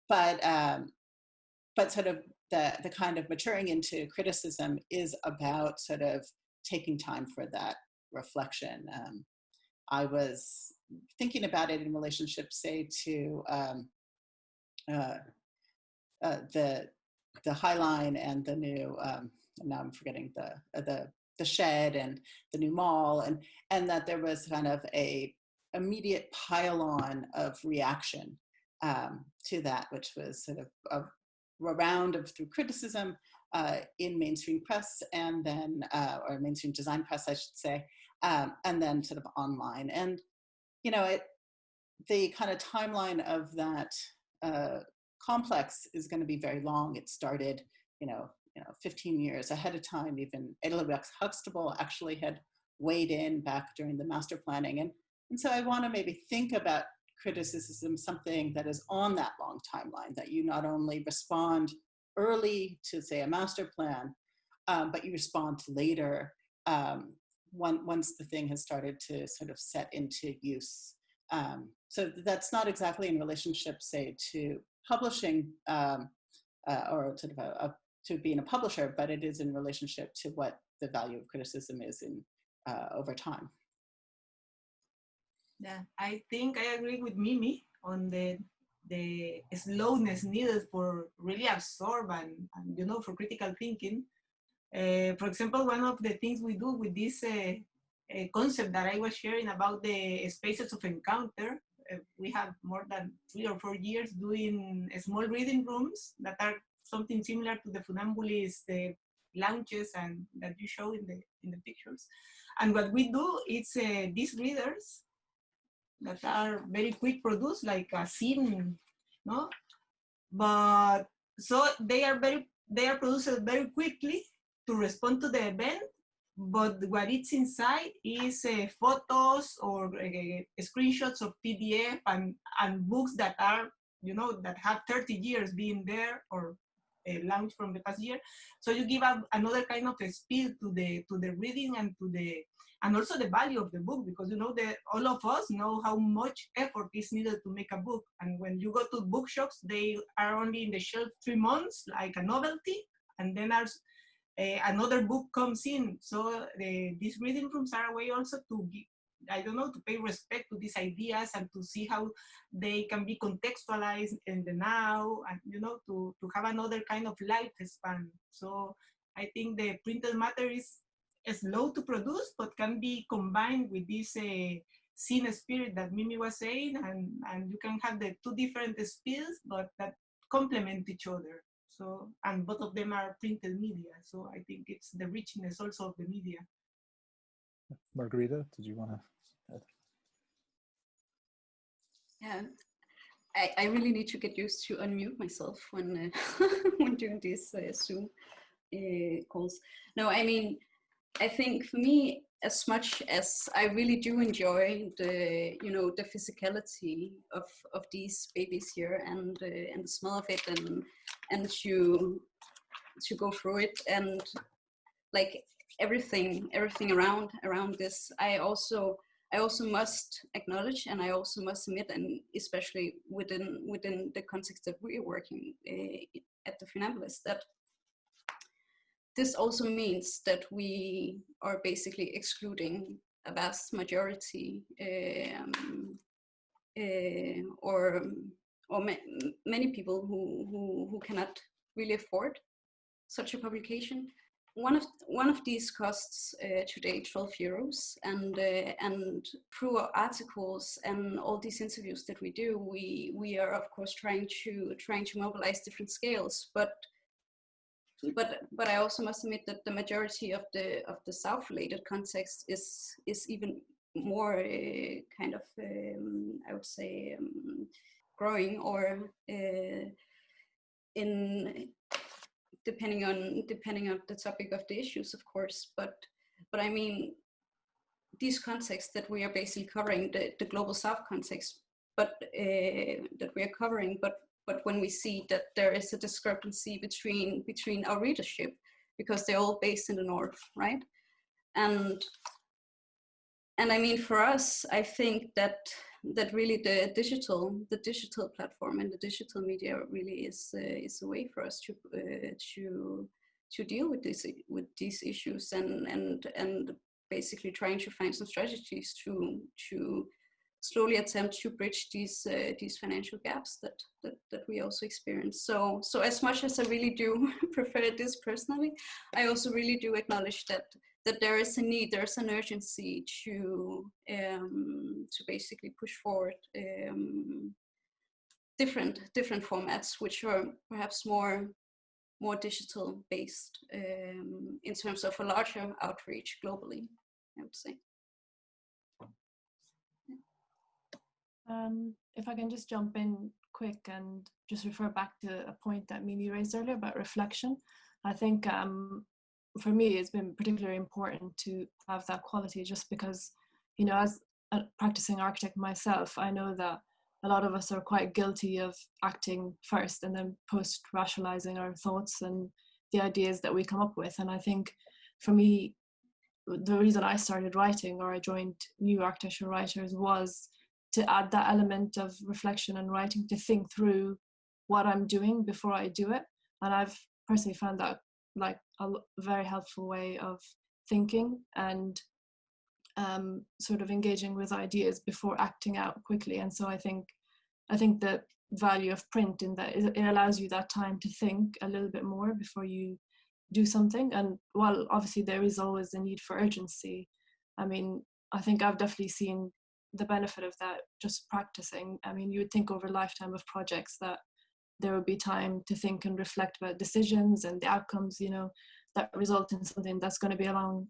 But sort of the kind of maturing into criticism is about sort of taking time for that reflection. I was thinking about it in relationship, say, to the High Line and the new, now I'm forgetting the Shed and the new mall, and that there was kind of a immediate pile-on of reaction to that, which was sort of a round of through criticism in mainstream press, and then or mainstream design press, I should say, and then sort of online. And you know, the kind of timeline of that complex is going to be very long. It started, you know, 15 years ahead of time. Even Edelwex Huxtable actually had weighed in back during the master planning, and so I want to maybe think about criticism, something that is on that long timeline, that you not only respond early to, say, a master plan, but you respond later once the thing has started to sort of set into use. So that's not exactly in relationship, say, to publishing or sort of to being a publisher, but it is in relationship to what the value of criticism is in over time. Yeah, I think I agree with Mimi on the slowness needed for really absorb and you know, for critical thinking. For example, one of the things we do with this concept that I was sharing about the spaces of encounter, we have more than 3 or 4 years doing small reading rooms that are something similar to the Funambulist lounges and that you show in the pictures. And what we do is these readers that are very quick produced, like a scene, no? But so they are produced very quickly to respond to the event, but what it's inside is photos or screenshots of PDF and books that are, you know, that have 30 years being there or launched from the past year. So you give another kind of a speed to the reading and also the value of the book, because you know that all of us know how much effort is needed to make a book. And when you go to bookshops, they are only in the shelf 3 months, like a novelty, and then another book comes in. So these reading rooms are a way also to give, I don't know, to pay respect to these ideas and to see how they can be contextualized in the now, and you know, to have another kind of lifespan. So I think the printed matter is slow to produce, but can be combined with this scene spirit that Mimi was saying, and you can have the two different speeds, but that complement each other. So, and both of them are printed media. So I think it's the richness also of the media. Margarita, did you want to add? Yeah, I really need to get used to unmute myself when when doing these Zoom calls. No, I mean, I think for me, as much as I really do enjoy the, you know, the physicality of these babies here and the smell of it and to go through it and like everything around this, I also must acknowledge, and I also must admit, and especially within the context that we are working at the Funambulist, that this also means that we are basically excluding a vast majority or many people who cannot really afford such a publication. One of these costs today 12 euros, and through our articles and all these interviews that we do, we are of course trying to mobilize different scales, but I also must admit that the majority of the South-related context is even more kind of I would say growing, or in depending on the topic of the issues, of course. But I mean, these contexts that we are basically covering, the global South context, but that we are covering, but when we see that there is a discrepancy between our readership, because they're all based in the North, right? And I mean, for us, I think that really the digital platform and the digital media really is a way for us to deal with these issues and basically trying to find some strategies to slowly attempt to bridge these financial gaps that we also experience. So as much as I really do prefer this personally, I also really do acknowledge that there is a need, there's an urgency to basically push forward different formats, which are perhaps more digital based in terms of a larger outreach globally, I would say. If I can just jump in quick and just refer back to a point that Mimi raised earlier about reflection. I think for me, it's been particularly important to have that quality, just because, you know, as a practicing architect myself, I know that a lot of us are quite guilty of acting first and then post-rationalizing our thoughts and the ideas that we come up with. And I think for me, the reason I started writing, or I joined New Architecture Writers, was to add that element of reflection and writing, to think through what I'm doing before I do it. And I've personally found that like a very helpful way of thinking and sort of engaging with ideas before acting out quickly. And so I think the value of print in that it allows you that time to think a little bit more before you do something. And while obviously there is always a need for urgency, I mean, I think I've definitely seen the benefit of that just practicing. I mean, you would think over a lifetime of projects that there would be time to think and reflect about decisions and the outcomes, you know, that result in something that's going to be along,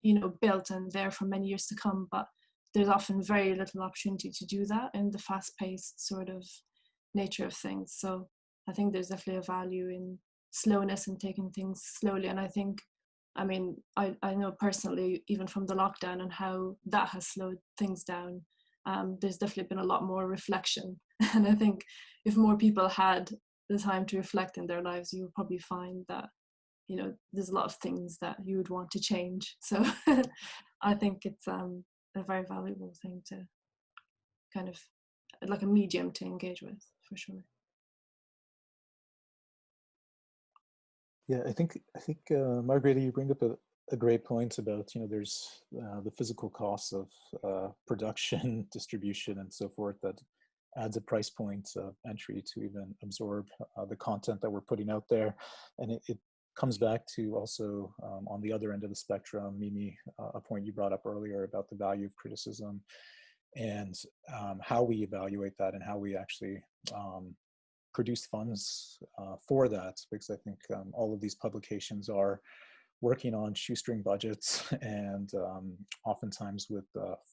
you know, built and there for many years to come. But there's often very little opportunity to do that in the fast-paced sort of nature of things. So I think there's definitely a value in slowness and taking things slowly. And I think I mean, I know personally, even from the lockdown and how that has slowed things down, there's definitely been a lot more reflection. And I think if more people had the time to reflect in their lives, you would probably find that, you know, there's a lot of things that you would want to change. So I think it's a very valuable thing to kind of, like a medium to engage with, for sure. Yeah, I think Margareta, you bring up a great point about, you know, there's the physical costs of production, distribution, and so forth that adds a price point of entry to even absorb the content that we're putting out there. And it comes back to also on the other end of the spectrum, Mimi, a point you brought up earlier about the value of criticism and how we evaluate that and how we actually produce funds for that, because I think all of these publications are working on shoestring budgets and oftentimes with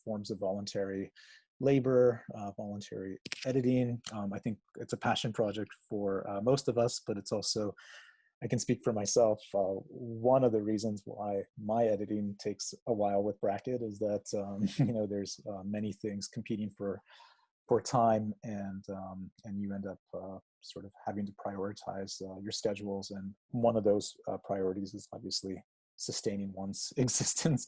forms of voluntary labor, voluntary editing. I think it's a passion project for most of us, but it's also, I can speak for myself, one of the reasons why my editing takes a while with Bracket is that, you know, there's many things competing for time, and you end up sort of having to prioritize your schedules, and one of those priorities is obviously sustaining one's existence.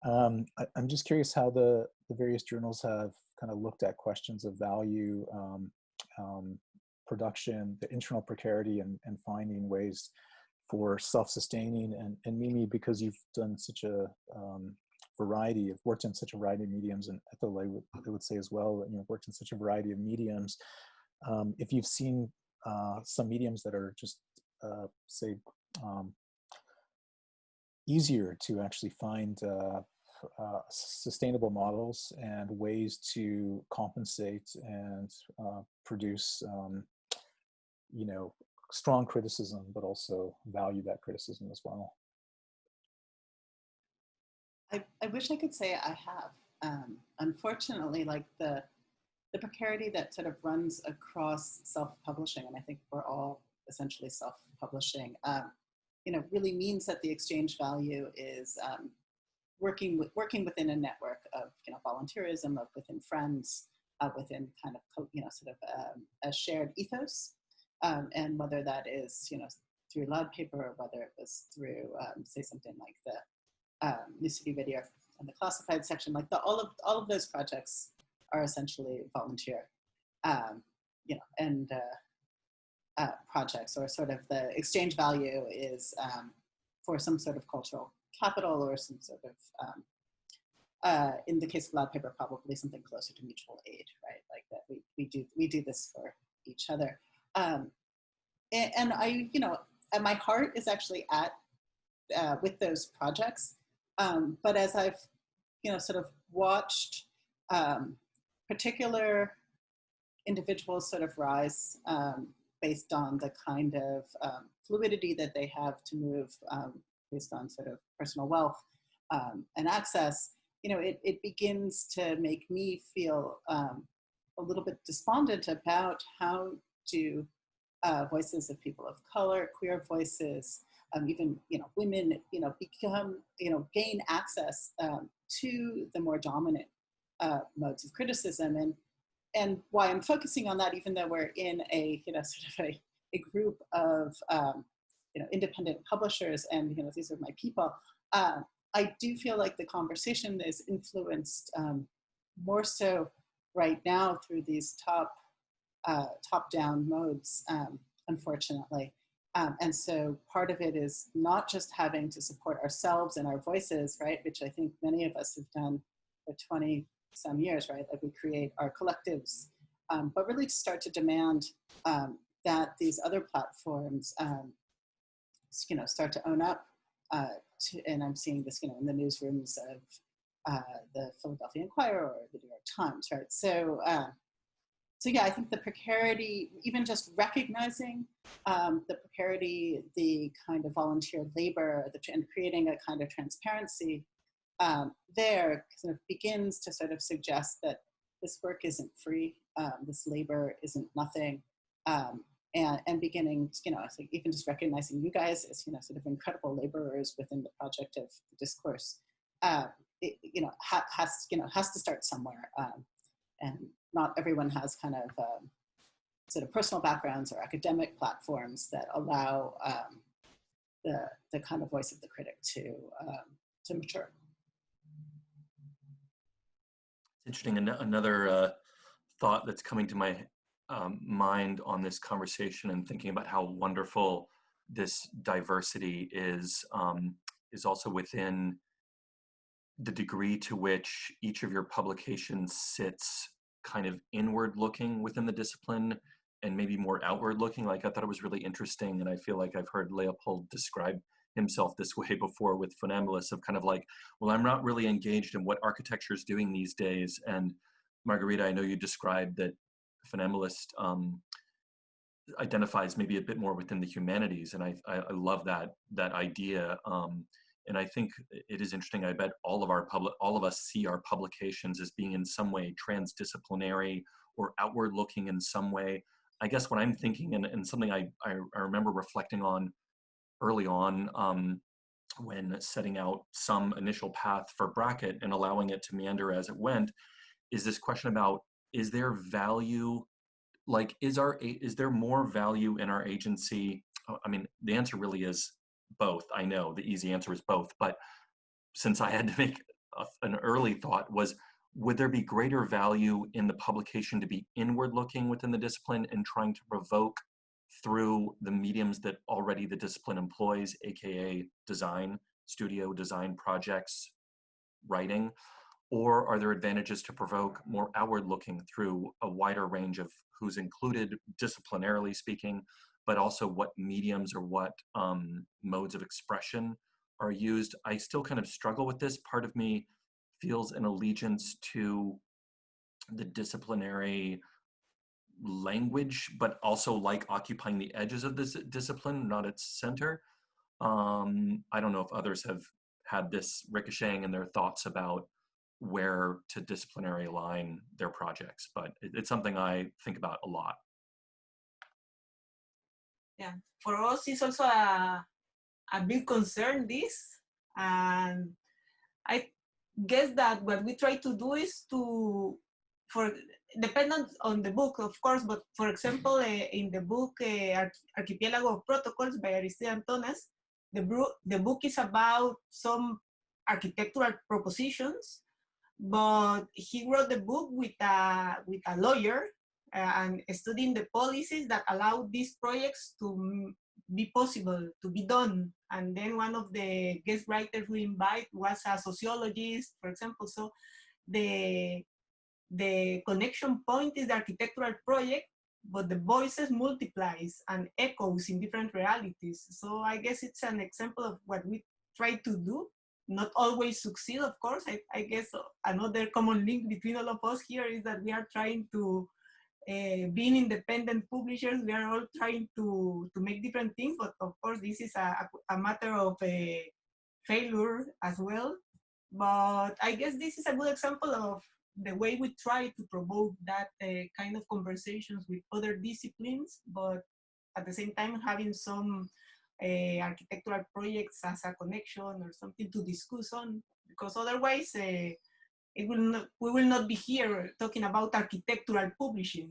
I'm just curious how the various journals have kind of looked at questions of value, production, the internal precarity, and finding ways for self-sustaining. And Mimi, because you've done such a variety of, worked in such a variety of mediums, and Ethel, I would say as well, you know, worked in such a variety of mediums. If you've seen some mediums that are just, say, easier to actually find sustainable models and ways to compensate and produce, you know, strong criticism, but also value that criticism as well. I wish I could say I have. Unfortunately, like the precarity that sort of runs across self-publishing, and I think we're all essentially self-publishing, you know, really means that the exchange value is working within a network of, you know, volunteerism, of within friends, within kind of, you know, sort of a shared ethos, and whether that is, you know, through Loud Paper, or whether it was through, say, something like the New City Video and the classified section, like all of those projects are essentially volunteer, you know, and projects, or sort of the exchange value is for some sort of cultural capital, or some sort of, in the case of Loud Paper, probably something closer to mutual aid, right? Like that we do this for each other. And I, you know, and my heart is actually at with those projects. But as I've, you know, sort of watched particular individuals sort of rise based on the kind of fluidity that they have to move based on sort of personal wealth and access, you know, it begins to make me feel a little bit despondent about how do voices of people of color, queer voices, even, you know, women, you know, become, you know, gain access to the more dominant modes of criticism. And why I'm focusing on that, even though we're in a, you know, sort of a group of, you know, independent publishers, and, you know, these are my people, I do feel like the conversation is influenced more so right now through these top-down modes, unfortunately. And so part of it is not just having to support ourselves and our voices, right, which I think many of us have done for 20 some years, right, like we create our collectives, but really to start to demand that these other platforms, you know, start to own up and I'm seeing this, you know, in the newsrooms of the Philadelphia Inquirer or the New York Times, right? So, so yeah, I think the precarity, even just recognizing the precarity, the kind of volunteer labor, and creating a kind of transparency there sort of begins to sort of suggest that this work isn't free, this labor isn't nothing, and beginning, I think even just recognizing you guys as, sort of incredible laborers within the project of the discourse, has to start somewhere. And not everyone has kind of sort of personal backgrounds or academic platforms that allow the kind of voice of the critic to mature. Interesting. Another thought that's coming to my mind on this conversation and thinking about how wonderful this diversity is also within the degree to which each of your publications sits kind of inward looking within the discipline and maybe more outward looking. Like, I thought it was really interesting, and I feel like I've heard Leopold describe himself this way before with Funambulists, of kind of like, well, I'm not really engaged in what architecture is doing these days. And Margarita, I know you described that Funambulist identifies maybe a bit more within the humanities, and I love that idea. And I think it is interesting. I bet all of us see our publications as being in some way transdisciplinary or outward looking in some way. I guess what I'm thinking, and something I remember reflecting on early on when setting out some initial path for Bracket and allowing it to meander as it went, is this question about, is there value, like, is there more value in our agency? I mean, the answer really is both. I know the easy answer is both, but since I had to make an early thought was, would there be greater value in the publication to be inward looking within the discipline and trying to provoke through the mediums that already the discipline employs, aka design, studio design projects, writing? Or are there advantages to provoke more outward looking through a wider range of who's included, disciplinarily speaking, but also what mediums or what modes of expression are used? I still kind of struggle with this. Part of me feels an allegiance to the disciplinary language, but also like occupying the edges of this discipline, not its center. I don't know if others have had this ricocheting in their thoughts about where to disciplinary align their projects, but it's something I think about a lot. Yeah, for us it's also a big concern, this, and I guess that what we try to do is to, dependent on the book, of course, but for example, in the book Archipelago of Protocols by Aristide Antonas, the book is about some architectural propositions, but he wrote the book with a lawyer and studying the policies that allow these projects to be possible, to be done. And then one of the guest writers we invite was a sociologist, for example. So the connection point is the architectural project, but the voices multiplies and echoes in different realities. So I guess it's an example of what we try to do. Not always succeed, of course. I guess another common link between all of us here is that we are trying to, being independent publishers, we are all trying to make different things, but of course this is a matter of failure as well. But I guess this is a good example of the way we try to provoke that kind of conversations with other disciplines, but at the same time having some architectural projects as a connection or something to discuss on, because otherwise we will not be here talking about architectural publishing.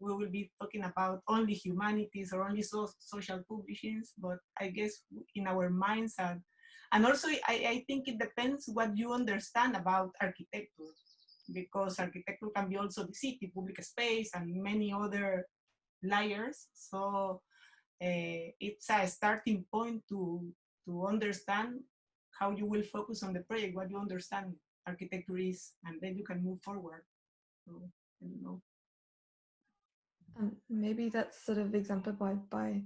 We will be talking about only humanities or only social publishings, but I guess in our minds, and also I think it depends what you understand about architecture, because architecture can be also the city, public space, and many other layers. So it's a starting point to understand how you will focus on the project, what you understand architecture is, and then you can move forward. So I don't know. Maybe that's sort of exemplified by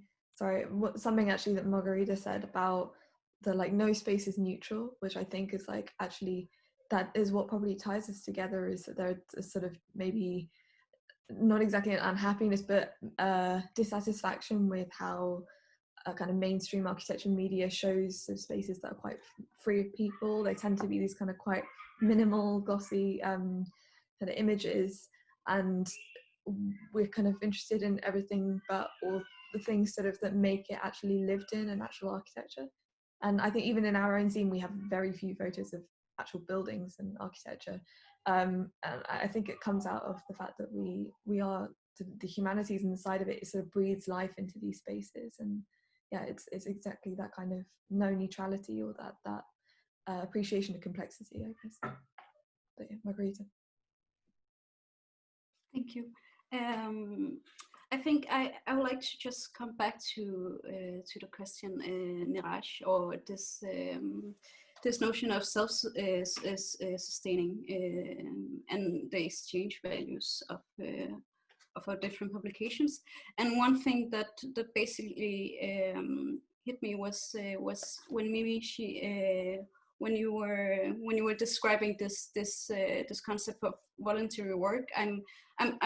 something actually that Margarita said about the like no space is neutral, which I think is like actually that is what probably ties us together, is that there's sort of maybe not exactly an unhappiness, but dissatisfaction with how kind of mainstream architecture media shows those spaces that are quite free of people. They tend to be these kind of quite minimal, glossy kind of images, and we're kind of interested in everything but all the things sort of that make it actually lived in and actual architecture. And I think even in our own zine, we have very few photos of actual buildings and architecture. And I think it comes out of the fact that we are the humanities, and the side of it sort of breathes life into these spaces. And yeah, it's exactly that kind of no neutrality, or that appreciation of complexity, I guess. But yeah, Margarita. Thank you. I think I would like to just come back to the question, Neeraj, or this notion of self-sustaining and the exchange values of our different publications. And one thing that basically hit me was when Mimi, when you were describing this concept of voluntary work. I'm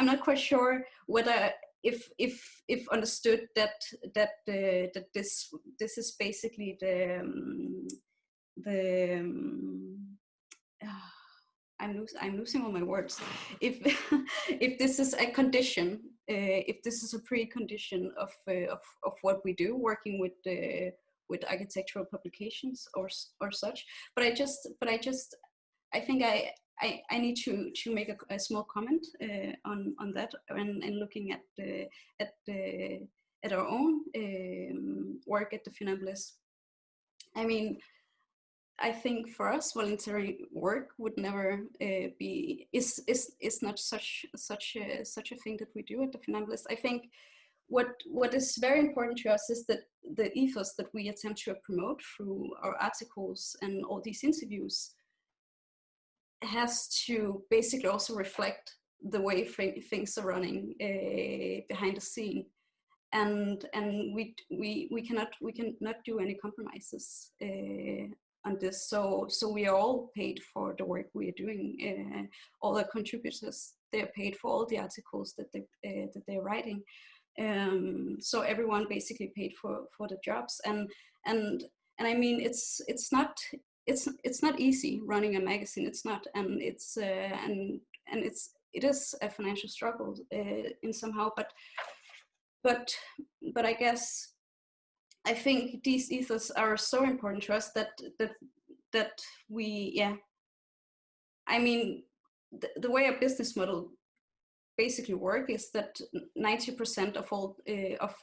not quite sure whether if understood that this is basically I'm losing all my words. If if this is a condition, if this is a precondition of what we do, working with architectural publications or such. But I think I need to make a small comment on that, and looking at our own work at the Funambulist. I mean, I think for us, voluntary work would never is not such a thing that we do at the Funambulist. I think what is very important to us is that the ethos that we attempt to promote through our articles and all these interviews has to basically also reflect the way things are running behind the scene, and we cannot do any compromises on this. So we are all paid for the work we are doing. All the contributors, they are paid for all the articles that they're writing. So everyone basically paid for the jobs, and I mean it's not easy running a magazine. It's not, and it is a financial struggle in somehow, but I guess I think these ethos are so important to us that we, yeah, I mean the way a business model basically work is that 90% of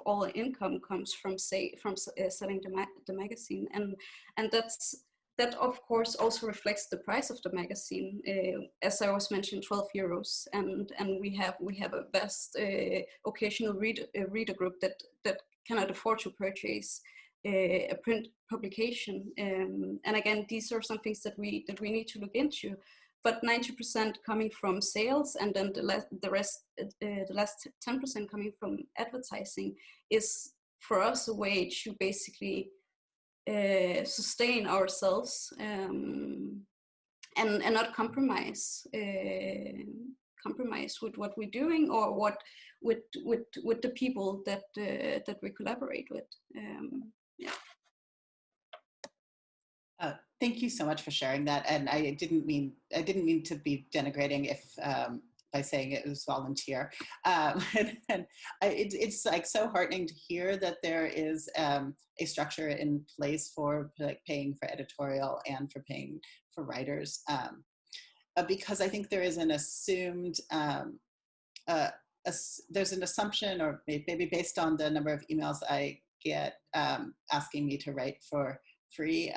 all income comes from selling the magazine, and that of course also reflects the price of the magazine. As I was mentioned, 12 euros, and we have a vast occasional reader group that cannot afford to purchase a print publication. And again, these are some things that we need to look into. But 90% coming from sales, and then the last 10% coming from advertising, is for us a way to basically sustain ourselves and not compromise with what we're doing, or with the people that we collaborate with. Yeah. Thank you so much for sharing that. And I didn't mean to be denigrating by saying it was volunteer. It's like so heartening to hear that there is a structure in place for like paying for editorial and for paying for writers, because I think there is an assumed there's an assumption, or maybe based on the number of emails I get asking me to write for free,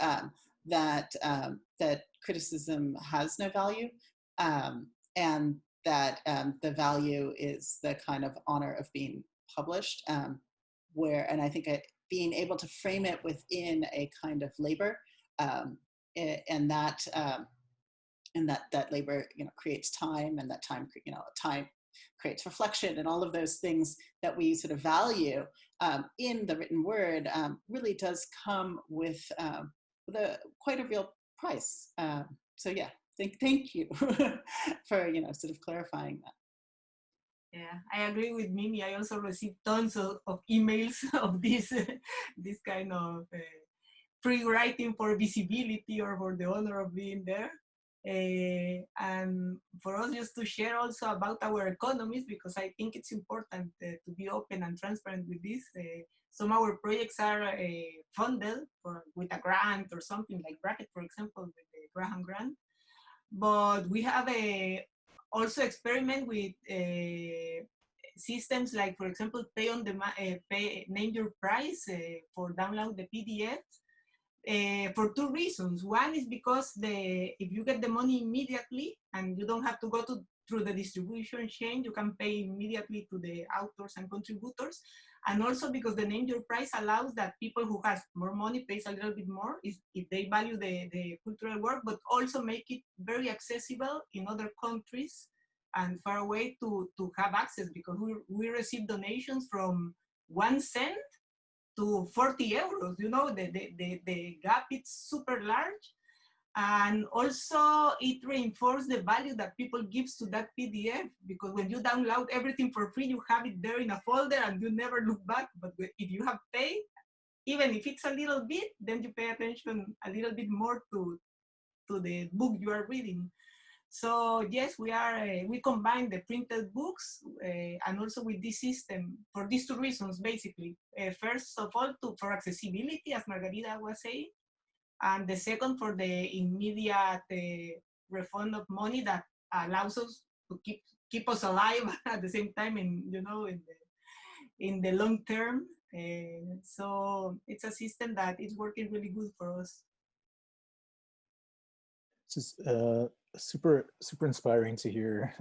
that criticism has no value, and that the value is the kind of honor of being published, and I think being able to frame it within a kind of labor, and that labor, creates time, and that time, time creates reflection, and all of those things that we sort of value in the written word really does come with quite a real price. So yeah, thank you for sort of clarifying that. Yeah, I agree with Mimi. I also received tons of emails of this kind of free writing for visibility or for the honor of being there. And for us just to share also about our economies, because I think it's important to be open and transparent with this. Some of our projects are funded with a grant or something like Bracket, for example, with the Graham Grant. But we have also experiment with systems like, for example, name your price for download the PDFs. For two reasons. One is because if you get the money immediately and you don't have to go through the distribution chain, you can pay immediately to the authors and contributors. And also because the name your price allows that people who have more money pays a little bit more if they value the cultural work, but also make it very accessible in other countries and far away to have access, because we receive donations from 1 cent to 40 euros, you know, the gap is super large. And also it reinforces the value that people gives to that PDF, because when you download everything for free, you have it there in a folder and you never look back. But if you have paid, even if it's a little bit, then you pay attention a little bit more to the book you are reading. So yes, we combine the printed books and also with this system for these two reasons, basically. First of all, for accessibility, as Margarita was saying, and the second for the immediate refund of money that allows us to keep us alive at the same time, in the long term. So it's a system that is working really good for us. This is super inspiring to hear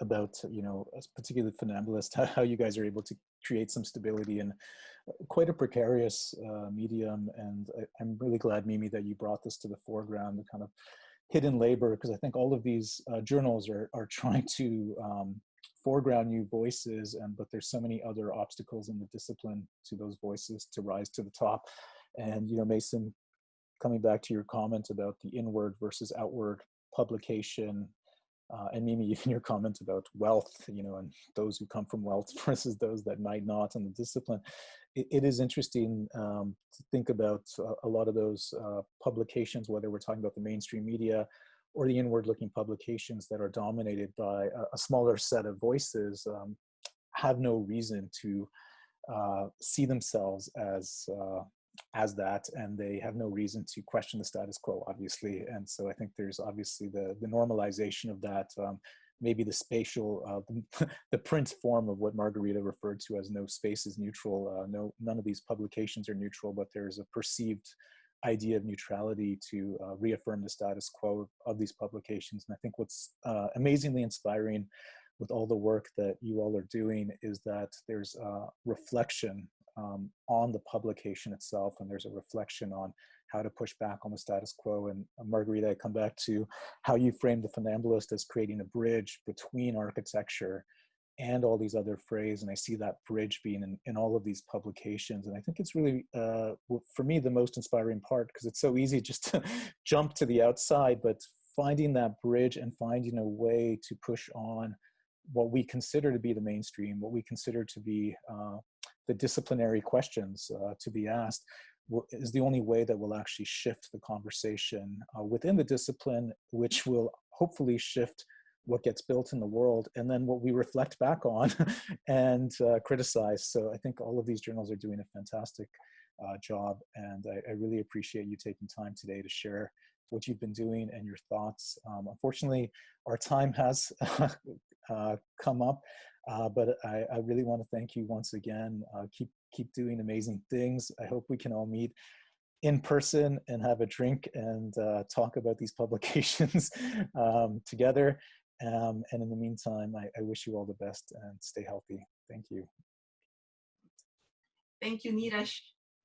about, you know, particularly Funambulist, how you guys are able to create some stability in quite a precarious medium. And I'm really glad, Mimi, that you brought this to the foreground, the kind of hidden labor, because I think all of these journals are trying to foreground new voices, but there's so many other obstacles in the discipline to those voices to rise to the top. And, you know, Mason, coming back to your comment about the inward versus outward publication, and Mimi, even your comment about wealth, you know, and those who come from wealth versus those that might not in the discipline, it is interesting to think about a lot of those publications, whether we're talking about the mainstream media or the inward-looking publications that are dominated by a smaller set of voices, have no reason to see themselves as that, and they have no reason to question the status quo, obviously. And so I think there's obviously the normalization of that, maybe the spatial, the print form of what Margarita referred to as no space is neutral. None of these publications are neutral, but there's a perceived idea of neutrality to reaffirm the status quo of these publications. And I think what's amazingly inspiring with all the work that you all are doing is that there's a reflection on the publication itself, and there's a reflection on how to push back on the status quo. And Margarita, I come back to how you framed the Funambulist as creating a bridge between architecture and all these other phrases, and I see that bridge being in all of these publications. And I think it's really, for me, the most inspiring part, because it's so easy just to jump to the outside, but finding that bridge and finding a way to push on what we consider to be the mainstream, what we consider to be the disciplinary questions to be asked, is the only way that will actually shift the conversation within the discipline, which will hopefully shift what gets built in the world, and then what we reflect back on and criticize. So I think all of these journals are doing a fantastic job, and I really appreciate you taking time today to share what you've been doing and your thoughts. Unfortunately, our time has come up, but I really want to thank you once again. Keep doing amazing things. I hope we can all meet in person and have a drink and talk about these publications together. And in the meantime, I wish you all the best and stay healthy. Thank you. Thank you, Neeraj.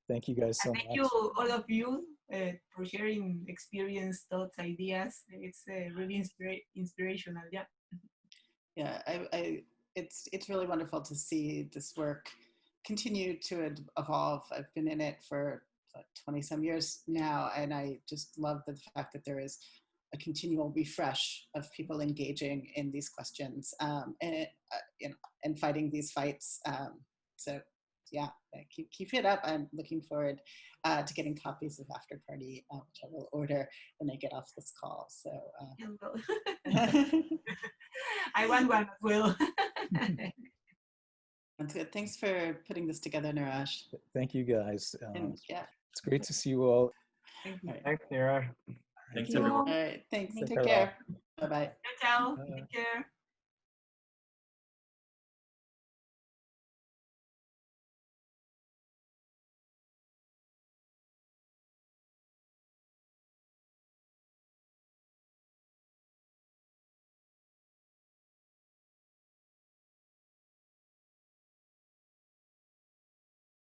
Thank you guys so much. Thank you, all of you, for sharing experience, thoughts, ideas. It's really inspirational. Yeah. Yeah, it's really wonderful to see this work continue to evolve. I've been in it for 20 some years now, and I just love the fact that there is a continual refresh of people engaging in these questions and fighting these fights. So yeah, keep it up. I'm looking forward to getting copies of After Party, which I will order when I get off this call. So I want one as well. That's good. Thanks for putting this together, Neeraj. Thank you, guys. And yeah, It's great to see you all. Thank you. all right. Thanks, Neeraj. Thanks, you. everyone. All right, thanks. Thank Take you. care. Bye-bye. Ciao, ciao. Take care.